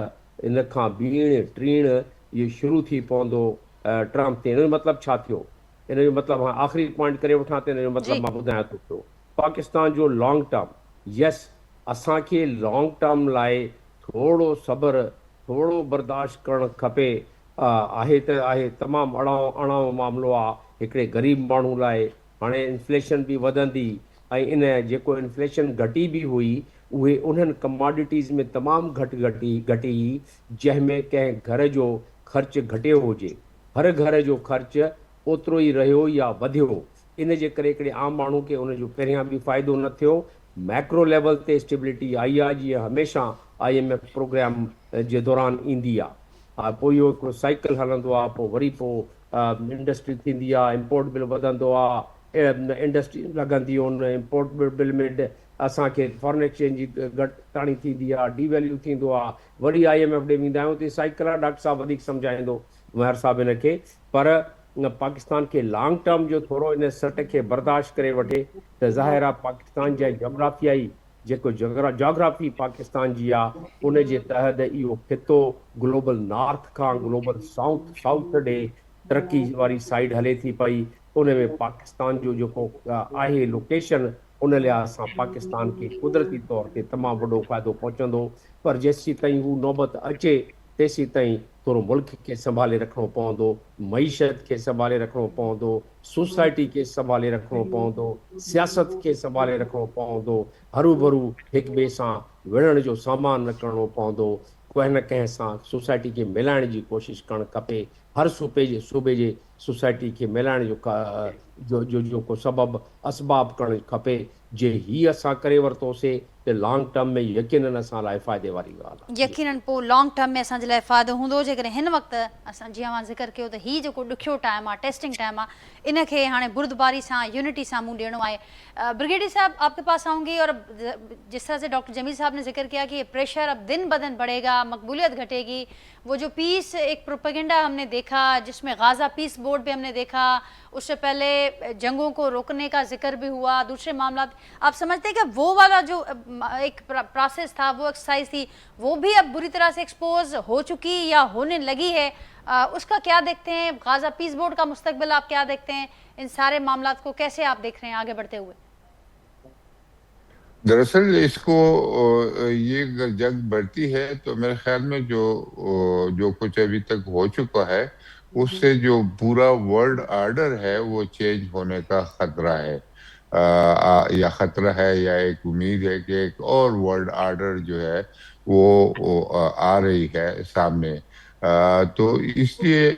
इन खां टीण इहो शुरू थी पवंदो ट्रम्प ते। इन जो मतिलबु छा थियो? इन जो मतिलबु आख़िरी पॉइंट करे वठां त इन जो मतिलबु मां ॿुधायां थो पियो। पाकिस्तान जो लॉन्ग टर्म, यस, असांखे लॉन्ग टर्म लाइ थोरो सब्र, थोरो बर्दाश्त करणु खपे। आहे त आहे, तमामु अणाओ मामिलो आहे हिकिड़े ग़रीब माण्हू लाइ। हाणे इन्फ्लेशन बि वधंदी, ऐं इन जेको इन्फ्लेशन घटी बि हुई उहे उन्हनि कमोडिटीज़ में तमामु घटी जंहिंमें कंहिं घर जो ख़र्चु घटियो हुजे। हर घर जो ख़र्चु ओतिरो ई रहियो या वधियो। इन जे करे हिकिड़े आम माण्हू खे उन जो पहिरियां बि फ़ाइदो न थियो। मैक्रो लेवल ते स्टेबिलिटी आई आहे, जीअं हमेशह IMF प्रोग्राम जे दौरान ईंदी आहे। पोइ इहो हिकिड़ो साइकिल हलंदो आहे, पोइ वरी पोइ इंडस्ट्री थींदी आहे, इम्पोर्ट बिल वधंदो आहे, इंडस्ट्री लॻंदियूं आहिनि, इम्पोर्ट बिल में असांखे फॉरेन एक्सचेंज जी घटिताणी थींदी आहे, डीवैल्यू थींदो आहे, वरी IMF ॾे वेंदा आहियूं। त साइकिल आहे, डॉक्टर साहब वधीक सम्झाईंदो महर साहब हिन खे। पर पाकिस्तान खे लॉन्ग टर्म जो थोरो इन सट खे बर्दाश्त करे वठे त ज़ाहिर आहे पाकिस्तान जा जोग्राफियाई जेको जोग्राफी पाकिस्तान जी आहे उन जे तहत इहो खितो ग्लोबल नॉर्थ खां ग्लोबल साउथ ॾे तरक़ी वारी साइड हले थी पई। उन में पाकिस्तान जो जेको आहे लोकेशन, उन लिहाज़ सां पाकिस्तान खे कुदरती तौर ते तमामु वॾो फ़ाइदो पहुचंदो। पर जेसीं ताईं हू नौबत अचे तेसीं ताईं थोरो मुल्क खे संभाले रखिणो पवंदो, मईशत खे संभाले रखिणो पवंदो, सोसाइटी खे संभाले रखिणो पवंदो, सियासत खे संभाले रखिणो पवंदो, हरू भरू हिक ॿिए सां विढ़ण जो सामान न करिणो पवंदो। कंहिं न कंहिं सां सोसाइटी खे मिलाइण जी कोशिशि करणु खपे। हर सूबे जे सोसाइटी खे मिलाइण जो जेको सबबु असबाब करणु खपे। जे हीअ असां करे वरितोसीं त लॉन्ग टर्म में यकीनन असां लाइ फ़ाइदे वारी ॻाल्हि आहे। यकीनन पोइ लॉन्ग टर्म में असांजे लाइ फ़ाइदो हूंदो। जेकॾहिं हिन वक़्तु असां जीअं मां ज़िक्र कयो त हीउ जेको ॾुखियो टाइम आहे, टेस्टिंग टाइम आहे, इन खे हाणे बुर्दबारी सां, यूनिटी सां मुंहुं ॾियणो आहे। ब्रिगेडियर साहब, आपके पास आऊँगी। और जिस तरह से डॉक्टर जमील साहब ने जिक्र किया कि ये प्रेशर अब दिन ब दिन बढ़ेगा, मकबूलियत घटेगी। वो जो पीस एक प्रोपेगेंडा हमने देखा, जिसमें गाज़ा पीस बोर्ड भी हमने देखा, उससे पहले जंगों को रोकने का जिक्र भी हुआ, दूसरे मामला। आप समझते हैं कि वो वाला जो एक प्रोसेस था, वो एक्सरसाइज थी, वो भी अब बुरी तरह से एक्सपोज हो चुकी या होने लगी है? उसका क्या देखते हैं? गाज़ा पीस बोर्ड का मुस्तकबिल आप क्या देखते हैं? इन सारे मामला को कैसे आप देख रहे हैं आगे बढ़ते हुए? दरअसल इसको ये जंग बढ़ती है तो मेरे ख्याल में जो कुछ अभी तक हो चुका है उससे जो पूरा वर्ल्ड ऑर्डर है वो चेंज होने का खतरा है, या खतरा है या एक उम्मीद है कि एक और वर्ल्ड ऑर्डर जो है वो आ रही है सामने। तो इसलिए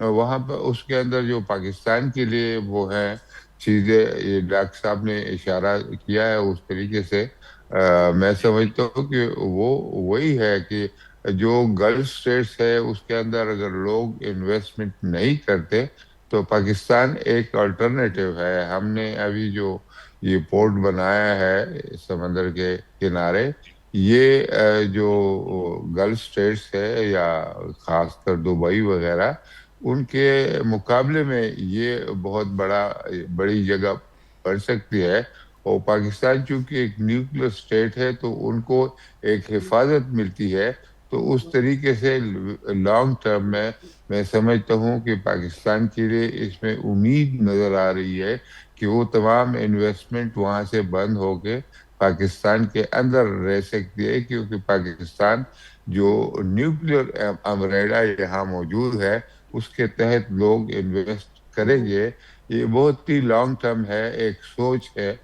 वहाँ पर उसके अंदर जो पाकिस्तान के लिए वो है चीजें, ये डॉक्टर साहब ने इशारा किया है उस तरीके से मैं समझता हूँ कि वो वही है कि जो गल्फ स्टेट्स है उसके अंदर अगर लोग इन्वेस्टमेंट नहीं करते तो पाकिस्तान एक अल्टरनेटिव है। हमने अभी जो ये पोर्ट बनाया है समंदर के किनारे, ये जो गल्फ स्टेट्स है या खासकर दुबई वगैरह, उनके मुकाबले में ये बहुत बड़ी जगह पड़ सकती है। और पाकिस्तान चूंकि एक न्यूक्लियर स्टेट है तो उनको एक हिफाजत मिलती है। तो उस तरीके से लॉन्ग टर्म में मैं समझता हूँ कि पाकिस्तान के लिए इसमें उम्मीद नजर आ रही है कि वो तमाम इन्वेस्टमेंट वहाँ से बंद होके पाकिस्तान के अंदर रह सकती है, क्योंकि पाकिस्तान जो न्यूक्लियर अम्ब्रेला यहाँ मौजूद है उसके तहत लोग इन्वेस्ट करेंगे یہ بہت ہی لانگ ٹرم ہے، ایک سوچ ہے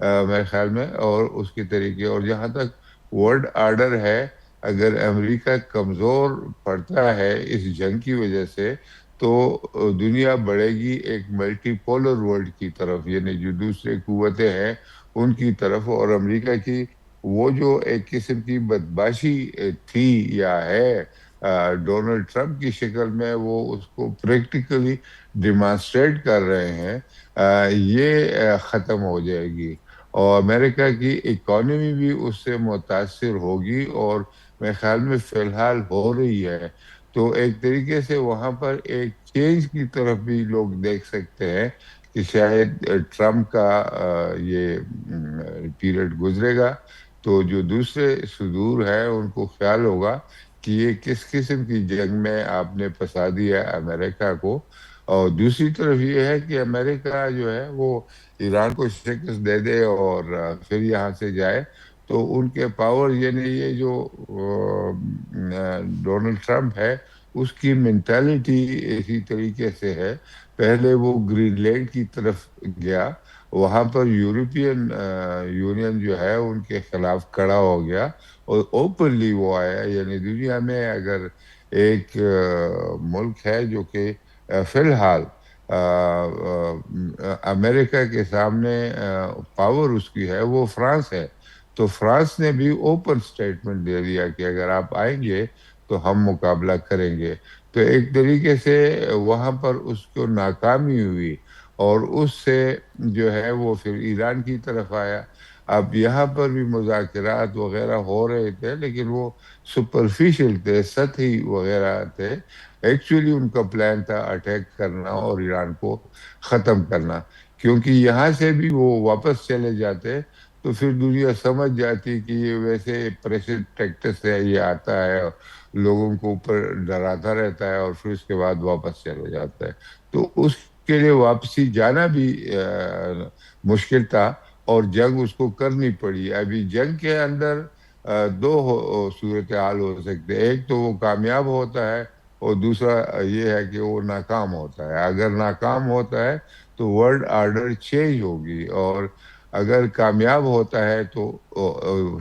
میرے خیال میں، اور اس کے طریقے. اور جہاں تک ورلڈ آرڈر ہے، اگر امریکہ کمزور پڑتا ہے اس جنگ کی وجہ سے، تو دنیا بڑھے گی ایک ملٹی پولر ورلڈ کی طرف، یعنی جو دوسرے قوتیں ہیں ان کی طرف. اور امریکہ کی وہ جو ایک قسم کی بدماشی تھی یا ہے ڈونلڈ ٹرمپ کی شکل میں، وہ اس کو پریکٹیکلی ڈیمانسٹریٹ کر رہے ہیں، یہ ختم ہو جائے گی. اور امریکہ کی اکانومی بھی اس سے متاثر ہوگی، اور میرے خیال میں فی الحال ہو رہی ہے. تو ایک طریقے سے وہاں پر ایک چینج کی طرف بھی لوگ دیکھ سکتے ہیں کہ شاید ٹرمپ کا یہ پیریڈ گزرے گا تو جو دوسرے صدور ہیں ان کو خیال ہوگا کہ یہ کس قسم کی جنگ میں آپ نے پھنسا دیا امریکہ کو. اور دوسری طرف یہ ہے کہ امریکہ جو ہے وہ ایران کو شکست دے دے اور پھر یہاں سے جائے، تو ان کے پاور، یعنی یہ جو ڈونلڈ ٹرمپ ہے اس کی مینٹالٹی اسی طریقے سے ہے. پہلے وہ گرین لینڈ کی طرف گیا، وہاں پر یورپین یونین جو ہے ان کے خلاف کھڑا ہو گیا اور اوپنلی وہ آیا. یعنی دنیا میں اگر ایک ملک ہے جو کہ فی الحال امریکہ کے سامنے پاور اس کی ہے، وہ فرانس ہے. تو فرانس نے بھی اوپن سٹیٹمنٹ دے دیا کہ اگر آپ آئیں گے تو ہم مقابلہ کریں گے. تو ایک طریقے سے وہاں پر اس کو ناکامی ہوئی، اور اس سے جو ہے وہ پھر ایران کی طرف آیا. اب یہاں پر بھی مذاکرات وغیرہ ہو رہے تھے، لیکن وہ سپرفیشل تھے، سطحی وغیرہ تھے. ایکچولی ان کا پلان تھا اٹیک کرنا اور ایران کو ختم کرنا، کیونکہ یہاں سے بھی وہ واپس چلے جاتے تو پھر دنیا سمجھ جاتی کہ یہ ویسے پریشر ٹیکٹس ہے، یہ آتا ہے لوگوں کو اوپر ڈراتا رہتا ہے اور پھر اس کے بعد واپس چلے جاتا ہے. تو اس کے لیے واپسی جانا بھی مشکل تھا، اور جنگ اس کو کرنی پڑی. ابھی جنگ کے اندر دو صورتحال ہو سکتے، ایک تو وہ کامیاب ہوتا ہے اور دوسرا یہ ہے کہ وہ ناکام ہوتا ہے. اگر ناکام ہوتا ہے تو ورلڈ آرڈر چینج ہوگی، اور اگر کامیاب ہوتا ہے تو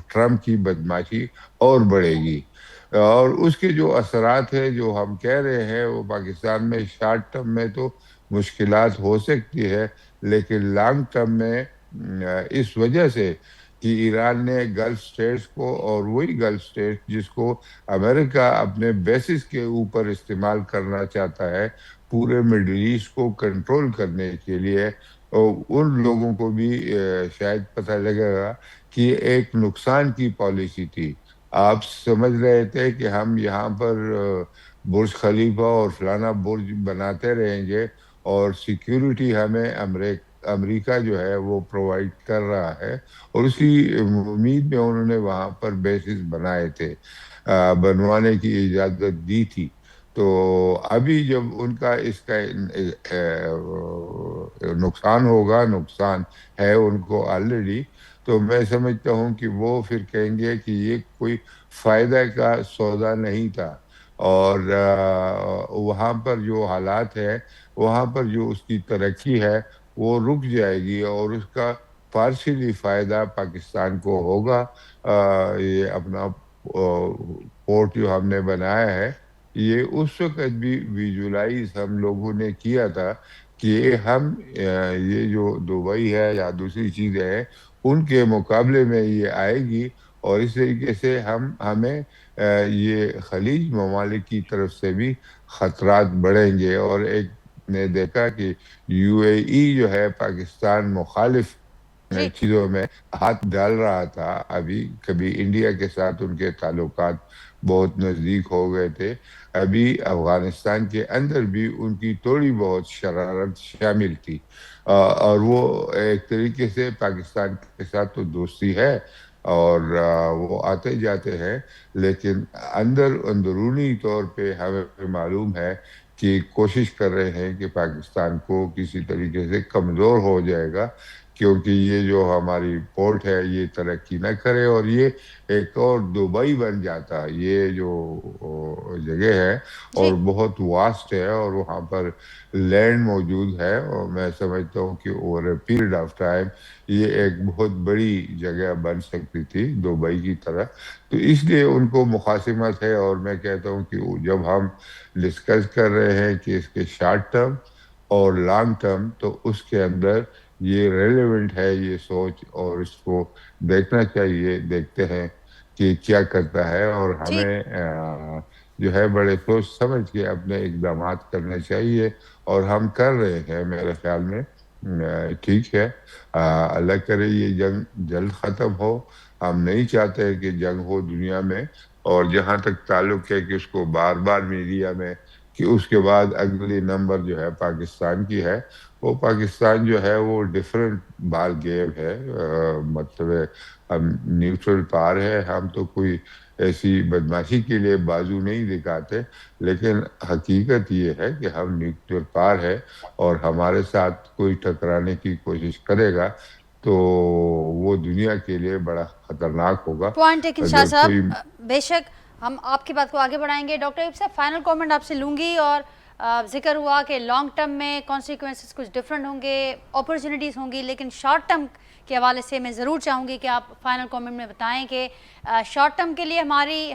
ٹرمپ کی بدماشی اور بڑھے گی. اور اس کے جو اثرات ہیں جو ہم کہہ رہے ہیں وہ پاکستان میں شارٹ ٹرم میں تو مشکلات ہو سکتی ہے، لیکن لانگ ٹرم میں اس وجہ سے کہ ایران نے گلف سٹیٹس کو، اور وہی گلف سٹیٹس جس کو امریکہ اپنے بیسس کے اوپر استعمال کرنا چاہتا ہے پورے مڈل ایسٹ کو کنٹرول کرنے کے لیے، اور ان لوگوں کو بھی شاید پتہ لگے گا کہ یہ ایک نقصان کی پالیسی تھی. آپ سمجھ رہے تھے کہ ہم یہاں پر برج خلیفہ اور فلانا برج بناتے رہیں گے اور سیکیورٹی ہمیں امریکہ جو ہے وہ پرووائڈ کر رہا ہے، اور اسی امید میں انہوں نے وہاں پر بیسز بنائے تھے، بنوانے کی اجازت دی تھی. تو ابھی جب ان کا اس کا نقصان ہوگا، نقصان ہے ان کو آلریڈی، تو میں سمجھتا ہوں کہ وہ پھر کہیں گے کہ یہ کوئی فائدہ کا سودا نہیں تھا. اور وہاں پر جو حالات ہے، وہاں پر جو اس کی ترقی ہے وہ رک جائے گی، اور اس کا پارشلی فائدہ پاکستان کو ہوگا. یہ اپنا پورٹ جو ہم نے بنایا ہے، یہ اس وقت بھی ویژولائز ہم لوگوں نے کیا تھا کہ ہم یہ جو دبئی ہے یا دوسری چیزیں ہیں ان کے مقابلے میں یہ آئے گی، اور اس طریقے سے ہمیں یہ خلیج ممالک کی طرف سے بھی خطرات بڑھیں گے. اور ایک نے دیکھا کہ یو اے ای جو ہے پاکستان مخالف جی چیزوں میں ہاتھ ڈال رہا تھا. ابھی کبھی انڈیا کے ساتھ ان کے تعلقات بہت نزدیک ہو گئے تھے، ابھی افغانستان کے اندر بھی ان کی تھوڑی بہت شرارت شامل تھی، اور وہ ایک طریقے سے پاکستان کے ساتھ تو دوستی ہے اور وہ آتے جاتے ہیں، لیکن اندرونی طور پہ ہمیں معلوم ہے کہ کوشش کر رہے ہیں کہ پاکستان کو کسی طریقے سے کمزور ہو جائے گا کیونکہ یہ جو ہماری پورٹ ہے یہ ترقی نہ کرے اور یہ ایک اور دبئی بن جاتا. یہ جو جگہ ہے اور بہت واسٹ ہے اور وہاں پر لینڈ موجود ہے اور میں سمجھتا ہوں کہ over a period of time یہ ایک بہت بڑی جگہ بن سکتی تھی دبئی کی طرح. تو اس لیے ان کو مخاصمت ہے اور میں کہتا ہوں کہ جب ہم ڈسکس کر رہے ہیں کہ اس کے شارٹ ٹرم اور لانگ ٹرم تو اس کے اندر یہ ریلیونٹ ہے یہ سوچ اور اس کو دیکھنا چاہیے. دیکھتے ہیں کہ کیا کرتا ہے اور ہمیں جو ہے بڑے سوچ سمجھ کے اپنے اقدامات کرنے چاہیے اور ہم کر رہے ہیں میرے خیال میں. ٹھیک ہے, اللہ کرے یہ جنگ جلد ختم ہو. ہم نہیں چاہتے کہ جنگ ہو دنیا میں, اور جہاں تک تعلق ہے کہ اس کو بار بار میڈیا میں کہ اس کے بعد اگلی نمبر جو ہے پاکستان کی ہے, وہ پاکستان جو ہے وہ ڈیفرنٹ بال گیم ہے. مطلب ہم نیوٹرل پار ہے, ہم تو کوئی ایسی بدماشی کے لیے بازو نہیں دکھاتے, لیکن حقیقت یہ ہے کہ ہم نیوٹرل پار ہے اور ہمارے ساتھ کوئی ٹکرانے کی کوشش کرے گا تو وہ دنیا کے لیے بڑا خطرناک ہوگا. پوائنٹ ٹیکن شاہ صاحب, بے شک ہم آپ کی بات کو آگے بڑھائیں گے. ڈاکٹر ایوب صاحب فائنل کامنٹ آپ سے لوں گی, اور ذکر ہوا کہ لانگ ٹرم میں کانسیکوینسز کچھ ڈفرینٹ ہوں گے, اپرچونیٹیز ہوں گی, لیکن شارٹ ٹرم کے حوالے سے میں ضرور چاہوں گی کہ آپ فائنل کامنٹ میں بتائیں کہ شارٹ ٹرم کے لیے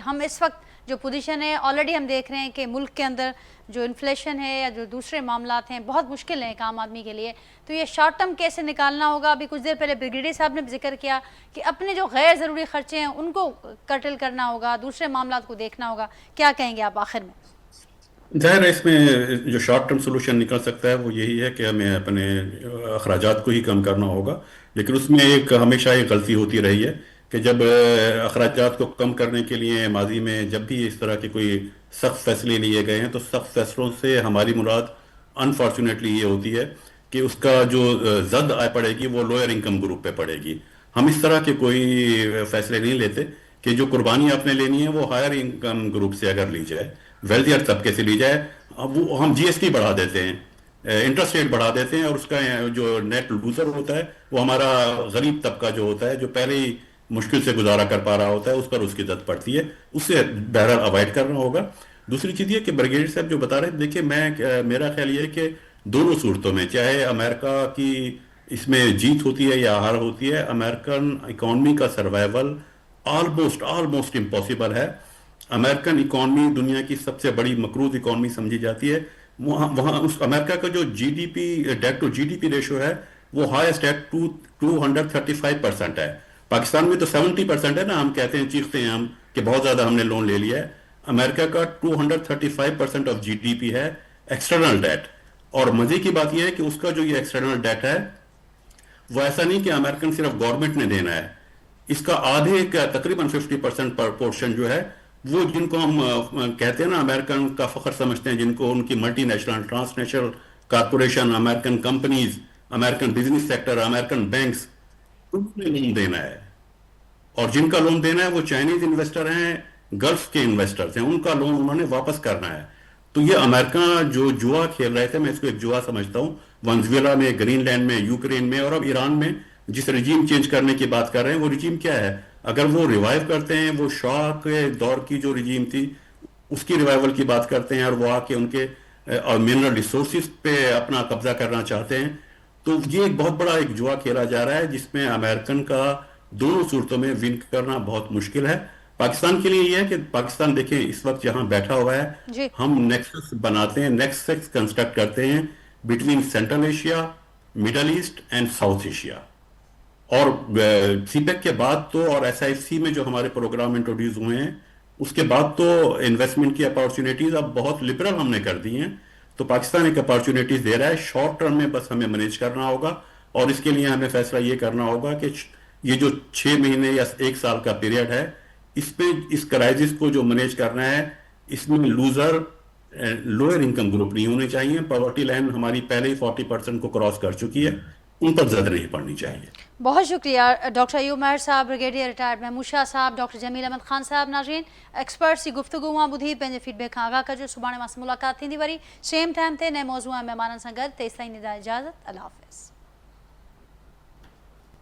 ہم اس وقت جو پوزیشن ہے, آلریڈی ہم دیکھ رہے ہیں کہ ملک کے اندر جو انفلیشن ہے یا جو دوسرے معاملات ہیں بہت مشکل ہیں ایک عام آدمی کے لیے, تو یہ شارٹ ٹرم کیسے نکالنا ہوگا؟ ابھی کچھ دیر پہلے بریگیڈیئر صاحب نے ذکر کیا کہ اپنے جو غیر ضروری خرچے ہیں ان کو کٹل کرنا ہوگا, دوسرے معاملات کو دیکھنا ہوگا. کیا کہیں گے آپ آخر میں؟ ظاہر ہے اس میں جو شارٹ ٹرم سولوشن نکل سکتا ہے وہ یہی ہے کہ ہمیں اپنے اخراجات کو ہی کم کرنا ہوگا, لیکن اس میں ایک ہمیشہ ایک غلطی ہوتی رہی ہے کہ جب اخراجات کو کم کرنے کے لیے ماضی میں جب بھی اس طرح کے کوئی سخت فیصلے لیے گئے ہیں تو سخت فیصلوں سے ہماری مراد انفارچونیٹلی یہ ہوتی ہے کہ اس کا جو زد آئے پڑے گی وہ لوئر انکم گروپ پہ پڑے گی. ہم اس طرح کے کوئی فیصلے نہیں لیتے کہ جو قربانی آپ نے لینی ہے وہ ہائر انکم گروپ سے اگر لی جائے, ویلتھیر طبقے سے لی جائے, وہ ہم جی ایس ٹی بڑھا دیتے ہیں, انٹرسٹ ریٹ بڑھا دیتے ہیں, اور اس کا جو نیٹ لوزر ہوتا ہے وہ ہمارا غریب طبقہ جو ہوتا ہے جو پہلے ہی مشکل سے گزارا کر پا رہا ہوتا ہے, اس پر اس کی زد پڑتی ہے. اس سے بہرحال اوائڈ کرنا ہوگا. دوسری چیز یہ کہ بریگیڈیئر صاحب جو بتا رہے ہیں, دیکھیں میرا خیال یہ ہے کہ دونوں صورتوں میں چاہے امریکہ کی اس میں جیت ہوتی ہے یا ہار ہوتی ہے, امریکن اکانومی کا سروائیول آلموسٹ امپاسبل ہے. امریکن اکانومی دنیا کی سب سے بڑی مقروض اکانومی سمجھی جاتی ہے. وہاں اس امریکہ کا جو G D P debt to G D P ratio ہے وہ ہائیسٹ ایٹ 235% ہے. پاکستان میں تو 70% ہے نا, ہم کہتے ہیں چیختے ہیں ہم کہ بہت زیادہ ہم نے لون لے لیا ہے. امریکہ کا 235% آف جی ڈی پی ہے ایکسٹرنل ڈیٹ, اور مزے کی بات یہ ہے کہ اس کا جو یہ ایکسٹرنل ڈیٹ ہے وہ ایسا نہیں کہ امریکن صرف گورنمنٹ نے دینا ہے, اس کا آدھے کا تقریباً 50% پورشن جو ہے وہ جن کو ہم کہتے ہیں نا امریکن کا فخر سمجھتے ہیں, جن کو ان کی multinational transnational corporation, American companies, American business sector, American banks, ان کو لون دینا ہے. اور جن کا لون دینا ہے وہ چائنیز انویسٹر ہیں, گلف کے انویسٹرز ہیں, ان کا لون انہوں نے واپس کرنا ہے. تو یہ امریکہ جو جوا کھیل رہے تھے, میں اس کو ایک جوا سمجھتا ہوں, ونزویلا میں, گرین لینڈ میں, یوکرین میں, اور اب ایران میں جس رجیم چینج کرنے کی بات کر رہے ہیں وہ رجیم کیا ہے؟ اگر وہ ریوائیو کرتے ہیں وہ شاہ کے دور کی جو رجیم تھی اس کی ریوائیول کی بات کرتے ہیں, اور وہ آ کے ان کے منرل ریسورسز پہ اپنا قبضہ کرنا چاہتے ہیں, تو یہ ایک بہت بڑا ایک جوا کھیلا جا رہا ہے جس میں امریکن کا دونوں صورتوں میں ون کرنا بہت مشکل ہے. پاکستان کے لیے یہ ہے کہ پاکستان دیکھیں اس وقت یہاں بیٹھا ہوا ہے, ہم نیکسس بناتے ہیں, نیکسس کنسٹرکٹ کرتے ہیں between Central Asia, Middle East and South Asia. اور سی پیک کے بعد تو, اور ایس آئی سی میں جو ہمارے پروگرام انٹروڈیوس ہوئے ہیں اس کے بعد تو انویسٹمنٹ کی اپارچونیٹیز اب بہت لبرل ہم نے کر دی ہیں. تو پاکستان ایک اپارچونیٹیز دے رہا ہے, شارٹ ٹرم میں بس ہمیں مینیج کرنا ہوگا, اور اس کے لیے ہمیں فیصلہ یہ کرنا ہوگا کہ یہ جو 6 مہینے یا 1 سال کا پیریڈ ہے اس پہ اس کرائسس کو جو مینیج کرنا ہے, اس میں لوزر لوئر انکم گروپ نہیں ہونے چاہیے. پاورٹی لائن ہماری پہلے ہی 40% کو کراس کر چکی ہے, ان پر زد نہیں پڑنی چاہیے. بہت شکریہ ڈاکٹر ایوب ماہر صاحب, بریگیڈیئر ریٹائرڈ محمود شاہ صاحب, ڈاکٹر جمیل احمد خان صاحب. ناظرین ایکسپرٹس کی گفتگو ہاں بدھی پنجے فیڈ بیک آگاہ کجو, سبحانے ماس ملاقات تھی وری سیم ٹائم تے نئے موضوع مہمانن سان گڈ. تیس تائیں اجازت, اللہ حافظ.